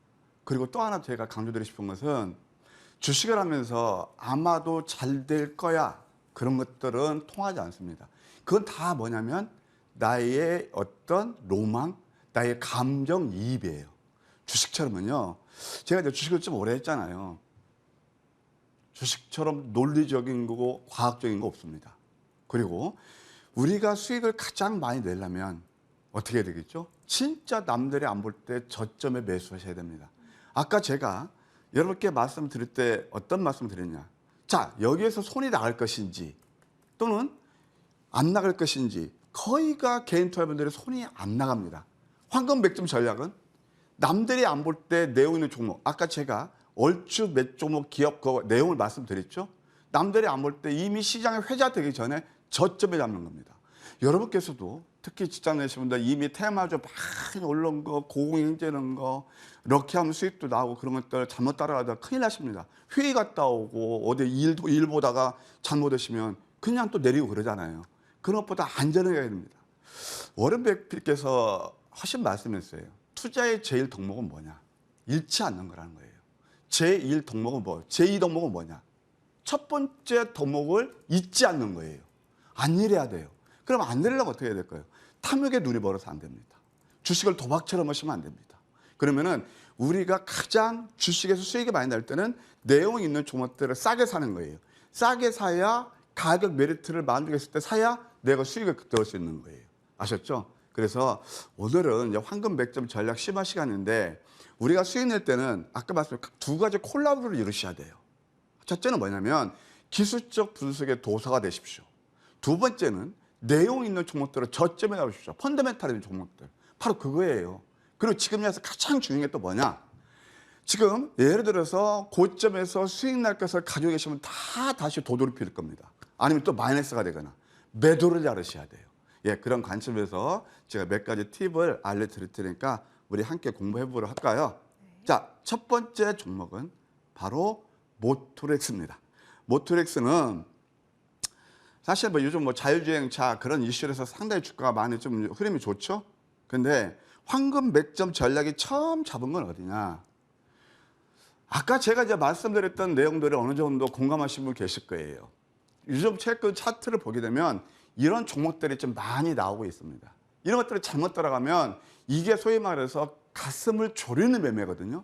그리고 또 하나 제가 강조드리고 싶은 것은 주식을 하면서 아마도 잘 될 거야 그런 것들은 통하지 않습니다. 그건 다 뭐냐면 나의 어떤 로망, 나의 감정이입이에요. 주식처럼은요. 제가 이제 주식을 좀 오래 했잖아요. 주식처럼 논리적인 거고 과학적인 거 없습니다. 그리고 우리가 수익을 가장 많이 내려면 어떻게 해야 되겠죠? 진짜 남들이 안 볼 때 저점에 매수하셔야 됩니다. 아까 제가 여러분께 말씀드릴 때 어떤 말씀 드렸냐? 자, 여기에서 손이 나갈 것인지 또는 안 나갈 것인지 거의가 개인 투자분들의 손이 안 나갑니다. 황금 100점 전략은 남들이 안 볼 때 내용 있는 종목. 아까 제가 얼추 몇 종목 기업 그 내용을 말씀드렸죠. 남들이 안 볼 때 이미 시장에 회자되기 전에 저점에 잡는 겁니다. 여러분께서도 특히 직장 내신 분들 이미 테마주 많이 올라온 거, 고공행제는 거, 이렇게 하면 수익도 나오고 그런 것들 잘못 따라가다가 큰일 나십니다. 회의 갔다 오고 어디 일 보다가 잘못하시면 그냥 또 내리고 그러잖아요. 그런 것보다 안전하게 해야 됩니다. 워런 버핏께서 하신 말씀이었어요. 투자의 제일 덕목은 뭐냐? 잃지 않는 거라는 거예요. 제1 덕목은 뭐? 제2 덕목은 뭐냐? 첫 번째 덕목을 잊지 않는 거예요. 안 잃어야 돼요. 그럼 안 잃으려면 어떻게 해야 될까요? 탐욕에 눈이 멀어서 안 됩니다. 주식을 도박처럼 하시면 안 됩니다. 그러면은 우리가 가장 주식에서 수익이 많이 날 때는 내용 있는 종목들을 싸게 사는 거예요. 싸게 사야 가격 메리트를 만족했을 때 사야 내가 수익을 넣을 수 있는 거예요. 아셨죠? 그래서 오늘은 이제 황금 100점 전략 심화 시간인데 우리가 수익 낼 때는 아까 말씀드린 두 가지 콜라보를 이루셔야 돼요. 첫째는 뭐냐면 기술적 분석의 도사가 되십시오. 두 번째는 내용 있는 종목들을 저점에 나오십시오. 펀더멘탈 있는 종목들. 바로 그거예요. 그리고 지금 여기서 가장 중요한 게 또 뭐냐? 지금 예를 들어서 고점에서 수익 날 것을 가지고 계시면 다 다시 도돌이필 겁니다. 아니면 또 마이너스가 되거나 매도를 잘하셔야 돼요. 예, 그런 관점에서 제가 몇 가지 팁을 알려드릴 테니까 우리 함께 공부해보도록 할까요? 자, 첫 번째 종목은 바로 모토렉스입니다. 모토렉스는 사실 뭐 요즘 뭐 자율주행차 그런 이슈에서 상당히 주가가 많이 좀 흐름이 좋죠. 근데 황금 맥점 전략이 처음 잡은 건 어디냐? 아까 제가 이제 말씀드렸던 내용들을 어느 정도 공감하신 분 계실 거예요. 요즘 최근 차트를 보게 되면 이런 종목들이 좀 많이 나오고 있습니다. 이런 것들을 잘못 따라가면 이게 소위 말해서 가슴을 졸이는 매매거든요.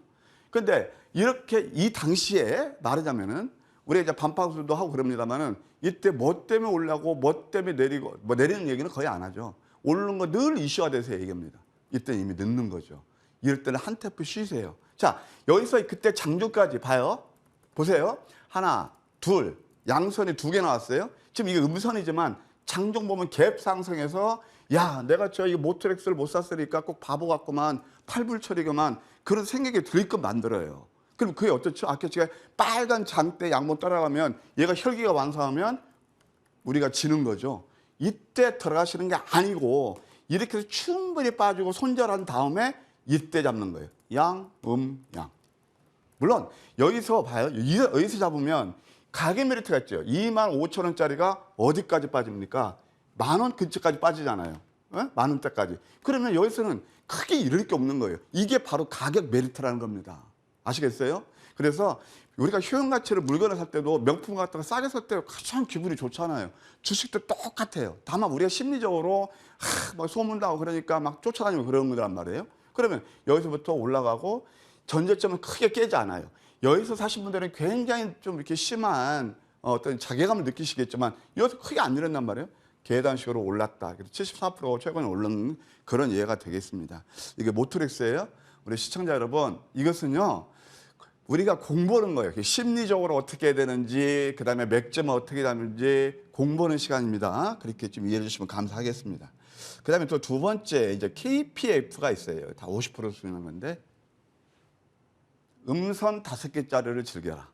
근데 이렇게 이 당시에 말하자면은 우리 이제 반파수도 하고 그럽니다만은 이때 뭐 때문에 올라고 뭐 때문에 내리고 뭐 내리는 얘기는 거의 안 하죠. 오르는 거 늘 이슈화 돼서 얘기합니다. 이때는 이미 늦는 거죠. 이럴 때는 한 테프 쉬세요. 자, 여기서 그때 장중까지 봐요. 보세요. 하나, 둘, 양선이 두 개 나왔어요. 지금 이게 음선이지만 장중 보면 갭 상승해서 야, 내가 저 이 모토렉스를 못 샀으니까 꼭 바보 같구만, 팔불처리구만 그런 생각이 들끔 만들어요. 그럼 그게 어떻죠? 아까 제가 빨간 장대 양봉 따라가면 얘가 혈기가 완성하면 우리가 지는 거죠. 이때 들어가시는 게 아니고 이렇게 해서 충분히 빠지고 손절한 다음에 이때 잡는 거예요. 양. 물론 여기서 봐요. 여기서 잡으면 가격 메리트가 있죠. 25,000원짜리가 어디까지 빠집니까? 10,000원 근처까지 빠지잖아요. 어? 10,000원대까지. 그러면 여기서는 크게 잃을 게 없는 거예요. 이게 바로 가격 메리트라는 겁니다. 아시겠어요? 그래서 우리가 효용 가치를 물건을 살 때도 명품 갖다가 싸게 살 때 가장 기분이 좋잖아요. 주식도 똑같아요. 다만 우리가 심리적으로 막 소문 나고 그러니까 막 쫓아다니고 그러는 거란 말이에요. 그러면 여기서부터 올라가고 전저점은 크게 깨지 않아요. 여기서 사신 분들은 굉장히 좀 이렇게 심한 어떤 자괴감을 느끼시겠지만 여기서 크게 안 내렸단 말이에요. 계단식으로 올랐다. 74% 최근에 오른 그런 예가 되겠습니다. 이게 모토렉스예요. 우리 시청자 여러분, 이것은요. 우리가 공부하는 거예요. 심리적으로 어떻게 해야 되는지, 그다음에 맥점은 어떻게 되는지 공부하는 시간입니다. 그렇게 좀 이해해 주시면 감사하겠습니다. 그다음에 또 두 번째 이제 KPF가 있어요. 다 50% 수익하는 건데 음선 5개짜리를 즐겨라.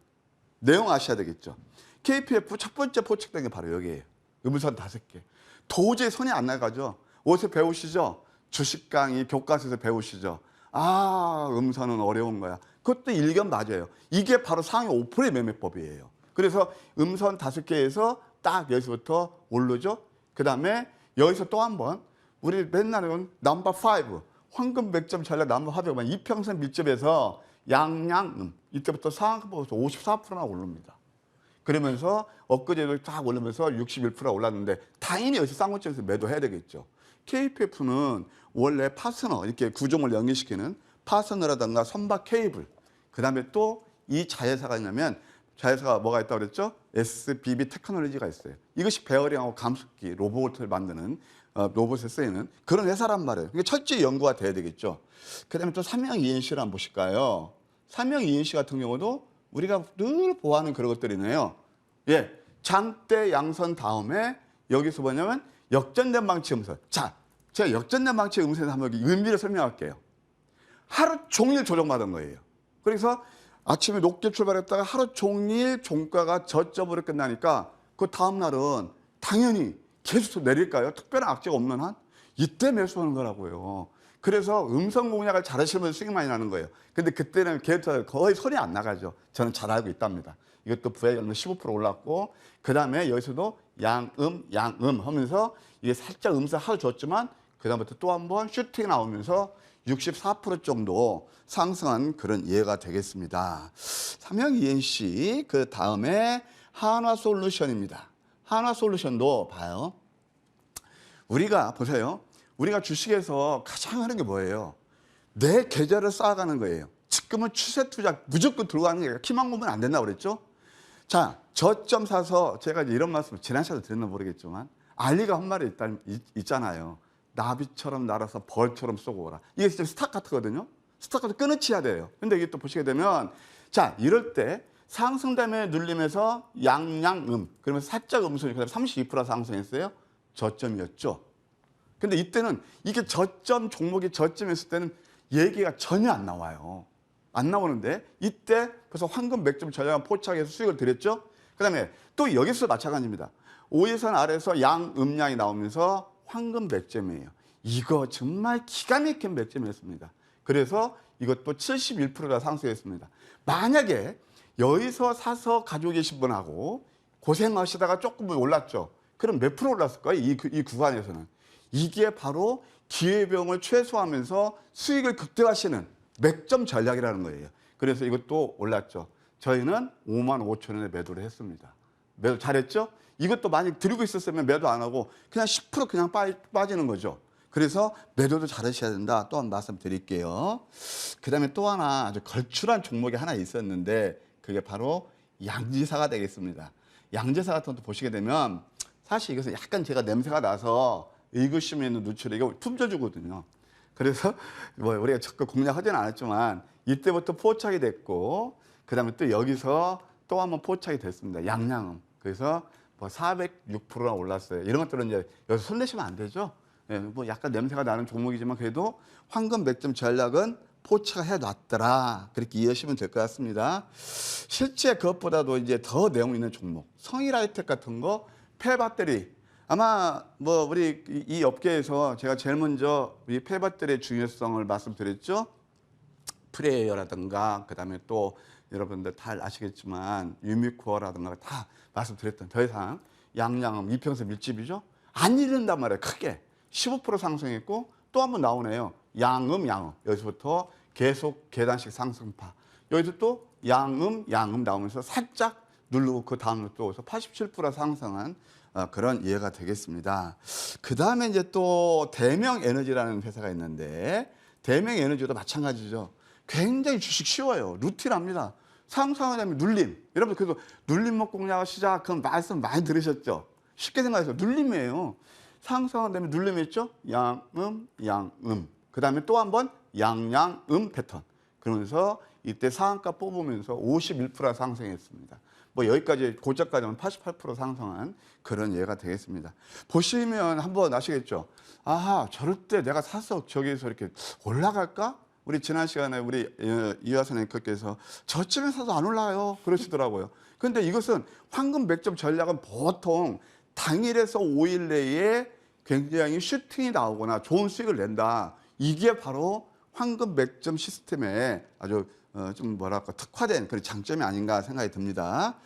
내용 아셔야 되겠죠. KPF 첫 번째 포착된 게 바로 여기예요. 음선 5개. 도저히 손이 안 나가죠. 어디서 배우시죠? 주식 강의 교과서에서 배우시죠. 아, 음선은 어려운 거야. 그것도 일견 맞아요. 이게 바로 상위 5%의 매매법이에요. 그래서 음선 5개에서 딱 여기서부터 오르죠. 그 다음에 여기서 또 한 번 우리 맨날은 넘버 5 황금 맥점 전략 넘버 5 이평선 밀집에서 양양 이때부터 상한가보고서 54%나 오릅니다. 그러면서 엊그제도 딱 오르면서 61%가 올랐는데 당연히 여기서 쌍고점에서 매도해야 되겠죠. KPF는 원래 파스너 이렇게 구종을 연결시키는 파스너라든가 선박 케이블 그다음에 또 이 자회사가 있냐면 자회사가 뭐가 있다고 그랬죠? SBB 테크놀로지가 있어요. 이것이 베어링하고 감속기 로봇을 만드는 로봇에 쓰이는 그런 회사란 말이에요. 그게 철저히 연구가 돼야 되겠죠. 그다음에 또 삼양 ENC를 한번 보실까요? 삼양 ENC 같은 경우도 우리가 늘 보아하는 그런 것들이네요. 예, 장대 양선 다음에 여기서 뭐냐면 역전된 방치 음선. 자, 제가 역전된 방치 음선에서 한번 의미를 설명할게요. 하루 종일 조정받은 거예요. 그래서 아침에 높게 출발했다가 하루 종일 종가가 저점으로 끝나니까 그 다음 날은 당연히 계속 내릴까요? 특별한 악재가 없는 한? 이때 매수하는 거라고요. 그래서 음선 공략을 잘하시면 수익 많이 나는 거예요. 근데 그때는 계속 거의 손이 안 나가죠. 저는 잘 알고 있답니다. 이것도 부하율은 15% 올랐고 그 다음에 여기서도 양음 하면서 이게 살짝 음선 하루 줬지만 그 다음부터 또 한 번 슈팅이 나오면서 64% 정도 상승한 그런 예가 되겠습니다. 삼양 ENC 그 다음에 한화솔루션입니다. 한화솔루션도 봐요. 우리가 보세요. 우리가 주식에서 가장 하는 게 뭐예요? 내 계좌를 쌓아가는 거예요. 지금은 추세 투자 무조건 들어가는 게 키만 보면 안 된다고 그랬죠? 자, 저점 사서 제가 이런 말씀 지난 시간에 드렸나 모르겠지만 알리가 한 말이 있잖아요. 나비처럼 날아서 벌처럼 쏘고 오라. 이게 진짜 스타카트거든요. 스탑까지 끊어치야 돼요. 근데 이게 또 보시게 되면 자, 이럴 때 상승담에 눌림에서 양양음 그러면 살짝 음수니 그다음에 32% 상승했어요. 저점이었죠. 근데 이때는 이게 저점 종목이 저점했을 때는 얘기가 전혀 안 나와요. 안 나오는데 이때 그래서 황금 맥점 전략을 포착해서 수익을 드렸죠. 그다음에 또 여기서 마찬가지입니다. 5일선 아래에서 양음량이 나오면서 황금 맥점이에요. 이거 정말 기가 막힌 맥점이었습니다. 그래서 이것도 71%가 상승했습니다. 만약에 여기서 사서 가지고 계신 분하고 고생하시다가 조금 올랐죠. 그럼 몇 프로 올랐을 거예요? 이 구간에서는. 이게 바로 기회비용을 최소화하면서 수익을 극대화하시는 맥점 전략이라는 거예요. 그래서 이것도 올랐죠. 저희는 55,000원에 매도를 했습니다. 매도 잘했죠? 이것도 만약 들고 있었으면 매도 안 하고 그냥 10% 그냥 빠지는 거죠. 그래서 매도도 잘하셔야 된다. 또 한 번 말씀드릴게요. 그다음에 또 하나 아주 걸출한 종목이 하나 있었는데 그게 바로 양지사가 되겠습니다. 양지사 같은 것도 보시게 되면 사실 이것은 약간 제가 냄새가 나서 의구심에 있는 누출에 이거 품져주거든요. 그래서 뭐 우리가 적극 공략하지는 않았지만 이때부터 포착이 됐고 그다음에 또 여기서 또 한번 포착이 됐습니다. 양양음. 그래서 뭐 406%나 올랐어요. 이런 것들은 이제 여기서 손대시면 안 되죠. 예, 뭐 약간 냄새가 나는 종목이지만 그래도 황금 맥점 전략은 포착을 해놨더라. 그렇게 이해하시면 될 것 같습니다. 실제 그것보다도 이제 더 내용 있는 종목, 성일하이텍 같은 거, 폐배터리. 아마 뭐 우리 이 업계에서 제가 제일 먼저 이 폐배터리의 중요성을 말씀드렸죠. 프레이어라든가 그다음에 또 여러분들 다 아시겠지만 유미코어라든가 다 말씀드렸던 더 이상 양양음 이평선 밀집이죠. 안 잃는단 말이에요. 크게 15% 상승했고 또 한 번 나오네요. 양음 여기서부터 계속 계단식 상승파. 여기서 또 양음 나오면서 살짝 누르고 그 다음으로 또 87% 상승한 그런 이해가 되겠습니다. 그 다음에 이제 또 대명에너지라는 회사가 있는데 대명에너지도 마찬가지죠. 굉장히 주식 쉬워요. 루틴합니다. 상승하면 눌림. 여러분 그래서 눌림목 공략을 시작한 말씀 많이 들으셨죠? 쉽게 생각해서 눌림이에요. 상승하면 눌림이 있죠? 양음. 그 다음에 또 한 번 양양음 패턴. 그러면서 이때 상한가 뽑으면서 51% 상승했습니다. 뭐 여기까지 고점까지는 88% 상승한 그런 예가 되겠습니다. 보시면 한번 아시겠죠? 아하, 저럴 때 내가 사서 저기에서 이렇게 올라갈까? 우리 지난 시간에 우리 이화선 앵커께서 저쯤에 사서 안 올라요 그러시더라고요. 근데 이것은 황금 맥점 전략은 보통 당일에서 5일 내에 굉장히 슈팅이 나오거나 좋은 수익을 낸다. 이게 바로 황금 맥점 시스템의 아주 좀 뭐랄까 특화된 그런 장점이 아닌가 생각이 듭니다.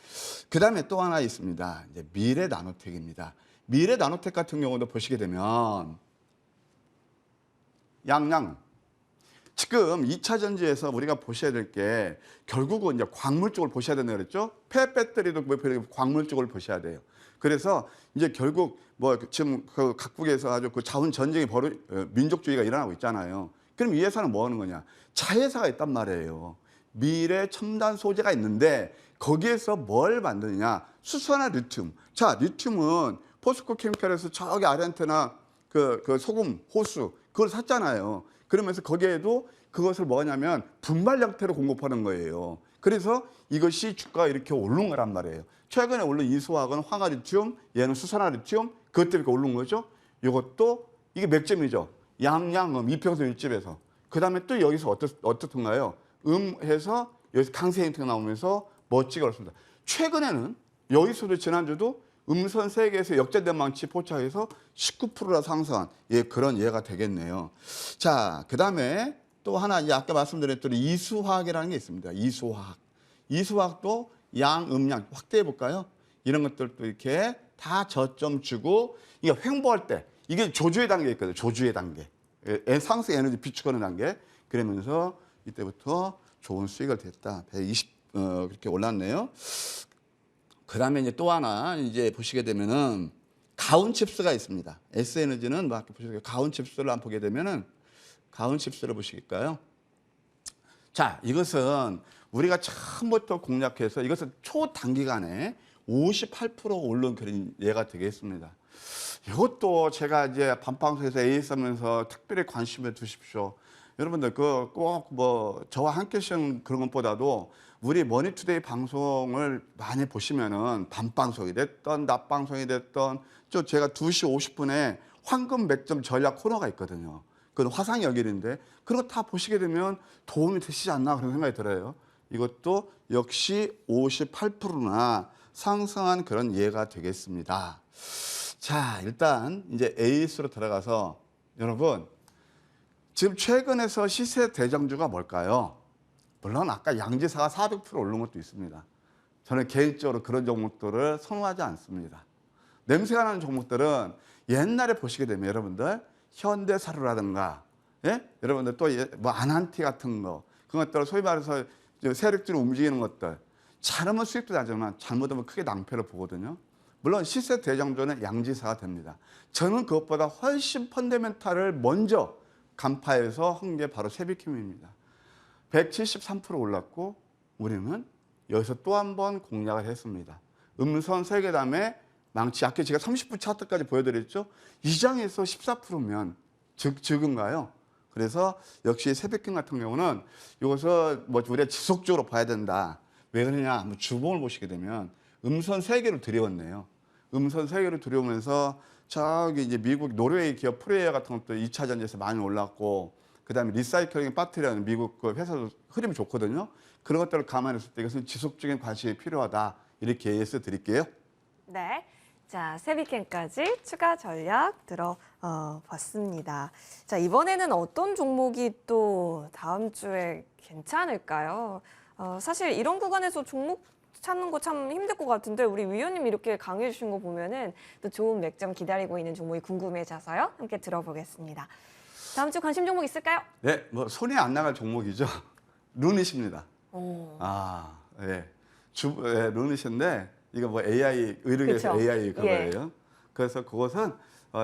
그 다음에 또 하나 있습니다. 이제 미래 나노텍입니다. 미래 나노텍 같은 경우도 보시게 되면 양양 지금 2차 전지에서 우리가 보셔야 될 게 결국은 이제 광물 쪽을 보셔야 된다고 그랬죠. 폐배터리도 광물 쪽을 보셔야 돼요. 그래서 이제 결국 뭐 지금 그 각국에서 아주 그 자원 전쟁이 민족주의가 일어나고 있잖아요. 그럼 이 회사는 뭐 하는 거냐? 자회사가 있단 말이에요. 미래 첨단 소재가 있는데 거기에서 뭘 만드느냐? 수소나 리튬. 자, 리튬은 포스코 케미칼에서 저기 아르헨티나 그 소금, 호수 그걸 샀잖아요. 그러면서 거기에도 그것을 뭐냐면 분말 형태로 공급하는 거예요. 그래서 이것이 주가가 이렇게 오른 거란 말이에요. 최근에 오른 이수화학은 황화리튬, 얘는 수산화리튬, 그것 때문에 오른 거죠. 이것도 이게 맥점이죠. 양양음, 이평선 일집에서. 그 다음에 또 여기서 어떻던가요? 해서 여기서 강세 형태가 나오면서 멋지게 올랐습니다. 최근에는 여기서도 지난주도 음선 세계에서 역전된 망치 포착해서 19%나 상승한 그런 예가 되겠네요. 자, 그 다음에 또 하나 아까 말씀드렸던 이수화학이라는 게 있습니다. 이수화학도 양음량 확대해 볼까요? 이런 것들도 이렇게 다 저점 주고 이게 횡보할 때 이게 조주의 단계에 있거든요. 조주의 단계. 상승 에너지 비축하는 단계. 그러면서 이때부터 좋은 수익을 됐다. 120 그렇게 올랐네요. 그 다음에 이제 또 하나 이제 보시게 되면은 가온칩스가 있습니다. S에너지는 뭐 아까 보시게 가온칩스를 한번 보게 되면은 가온칩스를 보시겠까요? 자, 이것은 우리가 처음부터 공략해서 이것은 초단기간에 58% 오른 그런 예가 되겠습니다. 이것도 제가 이제 반방송에서 AS 하면서 특별히 관심을 두십시오. 여러분들 그 꼭 뭐 저와 함께 시험 그런 것보다도 우리 머니투데이 방송을 많이 보시면은 밤방송이 됐던 낮방송이 됐던 제가 2시 50분에 황금 맥점 전략 코너가 있거든요. 그건 화상연결인데 그런 거 다 보시게 되면 도움이 되시지 않나 그런 생각이 들어요. 이것도 역시 58%나 상승한 그런 예가 되겠습니다. 자, 일단 이제 AS로 들어가서 여러분 지금 최근에서 시세 대장주가 뭘까요? 물론 아까 양지사가 400% 오른 것도 있습니다. 저는 개인적으로 그런 종목들을 선호하지 않습니다. 냄새가 나는 종목들은 옛날에 보시게 되면 여러분들 현대사료라든가 여러분들 또 뭐 아난티 같은 거 그런 것들을 소위 말해서 세력들이 움직이는 것들 잘하면 수익도 나지만 잘못하면 크게 낭패를 보거든요. 물론 시세 대장주는 양지사가 됩니다. 저는 그것보다 훨씬 펀더멘탈을 먼저 간파해서 한 게 바로 세비킴입니다. 173% 올랐고 우리는 여기서 또 한 번 공략을 했습니다. 음선 세계담에 망치 아까 제가 30분 차트까지 보여드렸죠. 이 장에서 14%면 적은가요? 그래서 역시 세비킴 같은 경우는 이것을 뭐 우리가 지속적으로 봐야 된다. 왜 그러냐? 한번 주봉을 보시게 되면 음선 3개로 들여왔네요. 음선 3개로 들여오면서 저기 이제 미국 노르웨이 기업 프레이어 같은 것도 2차 전지에서 많이 올랐고 그다음에 리사이클링 배터리라는 미국 그 회사도 흐름이 좋거든요. 그런 것들을 감안했을 때 이것은 지속적인 관심이 필요하다. 이렇게 AS 드릴게요. 네. 자, 세비캔까지 추가 전략 들어봤습니다. 자, 이번에는 어떤 종목이 또 다음 주에 괜찮을까요? 사실 이런 구간에서 종목 찾는 거 참 힘들 것 같은데 우리 위원님 이렇게 강의해 주신 거 보면은 또 좋은 맥점 기다리고 있는 종목이 궁금해져서요. 함께 들어보겠습니다. 다음 주 관심 종목 있을까요? 네, 뭐 손이 안 나갈 종목이죠. 루닛입니다. 오. 아, 예. 루닛인데 이거 뭐 AI 의료계에서 그쵸? AI 그거예요. 예. 그래서 그것은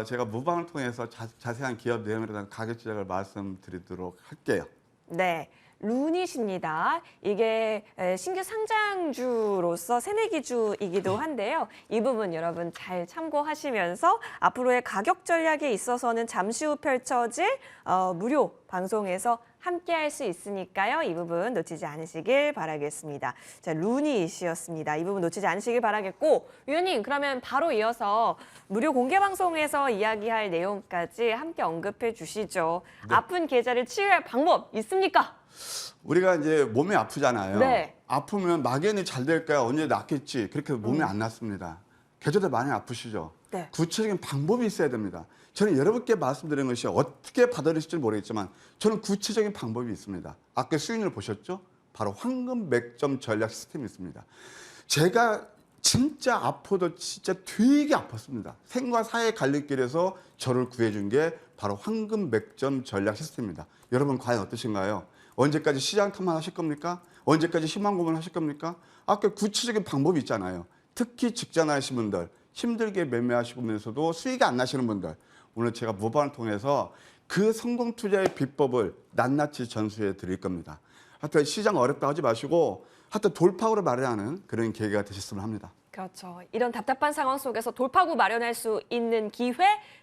제가 무방을 통해서 자세한 기업 내용에 대한 가격 지적을 말씀드리도록 할게요. 네. 루닛입니다. 이게 신규 상장주로서 새내기주이기도 한데요. 이 부분 여러분 잘 참고하시면서 앞으로의 가격 전략에 있어서는 잠시 후 펼쳐질 무료 방송에서 함께 할 수 있으니까요. 이 부분 놓치지 않으시길 바라겠습니다. 자, 루닛이었습니다. 이 부분 놓치지 않으시길 바라겠고 위원님 그러면 바로 이어서 무료 공개 방송에서 이야기할 내용까지 함께 언급해 주시죠. 네. 아픈 계좌를 치유할 방법 있습니까? 우리가 이제 몸이 아프잖아요. 네. 아프면 막연히 잘 될까요? 언제 낫겠지. 그렇게 몸이 안 낫습니다. 계절도 많이 아프시죠? 네. 구체적인 방법이 있어야 됩니다. 저는 여러분께 말씀드린 것이 어떻게 받아들일지 모르겠지만 저는 구체적인 방법이 있습니다. 아까 수익률 보셨죠? 바로 황금 맥점 전략 시스템이 있습니다. 제가 진짜 아파도 진짜 되게 아팠습니다. 생과 사의 갈림길에서 저를 구해준 게 바로 황금 맥점 전략 시스템입니다. 여러분 과연 어떠신가요? 언제까지 시장 탐만 하실 겁니까? 언제까지 희망 고문 하실 겁니까? 아까 구체적인 방법이 있잖아요. 특히 직장 하시는 분들, 힘들게 매매하시면서도 수익이 안 나시는 분들, 오늘 제가 무반을 통해서 그 성공 투자의 비법을 낱낱이 전수해 드릴 겁니다. 하여튼 시장 어렵다 하지 마시고 하여튼 돌파구를 마련하는 그런 계기가 되셨으면 합니다. 그렇죠. 이런 답답한 상황 속에서 돌파구 마련할 수 있는 기회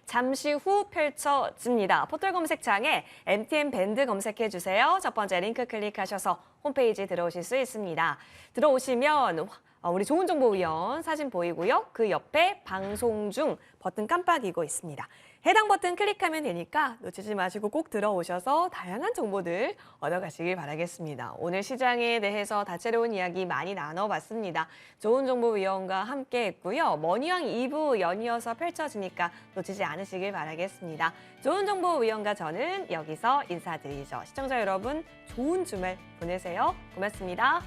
잠시 후 펼쳐집니다. 포털 검색창에 MTN 밴드 검색해 주세요. 첫 번째 링크 클릭하셔서 홈페이지 들어오실 수 있습니다. 들어오시면 우리 좋은정보위원 사진 보이고요. 그 옆에 방송 중 버튼 깜빡이고 있습니다. 해당 버튼 클릭하면 되니까 놓치지 마시고 꼭 들어오셔서 다양한 정보들 얻어가시길 바라겠습니다. 오늘 시장에 대해서 다채로운 이야기 많이 나눠봤습니다. 좋은정보위원과 함께 했고요. 머니왕 2부 연이어서 펼쳐지니까 놓치지 않으시길 바라겠습니다. 좋은정보위원과 저는 여기서 인사드리죠. 시청자 여러분 좋은 주말 보내세요. 고맙습니다.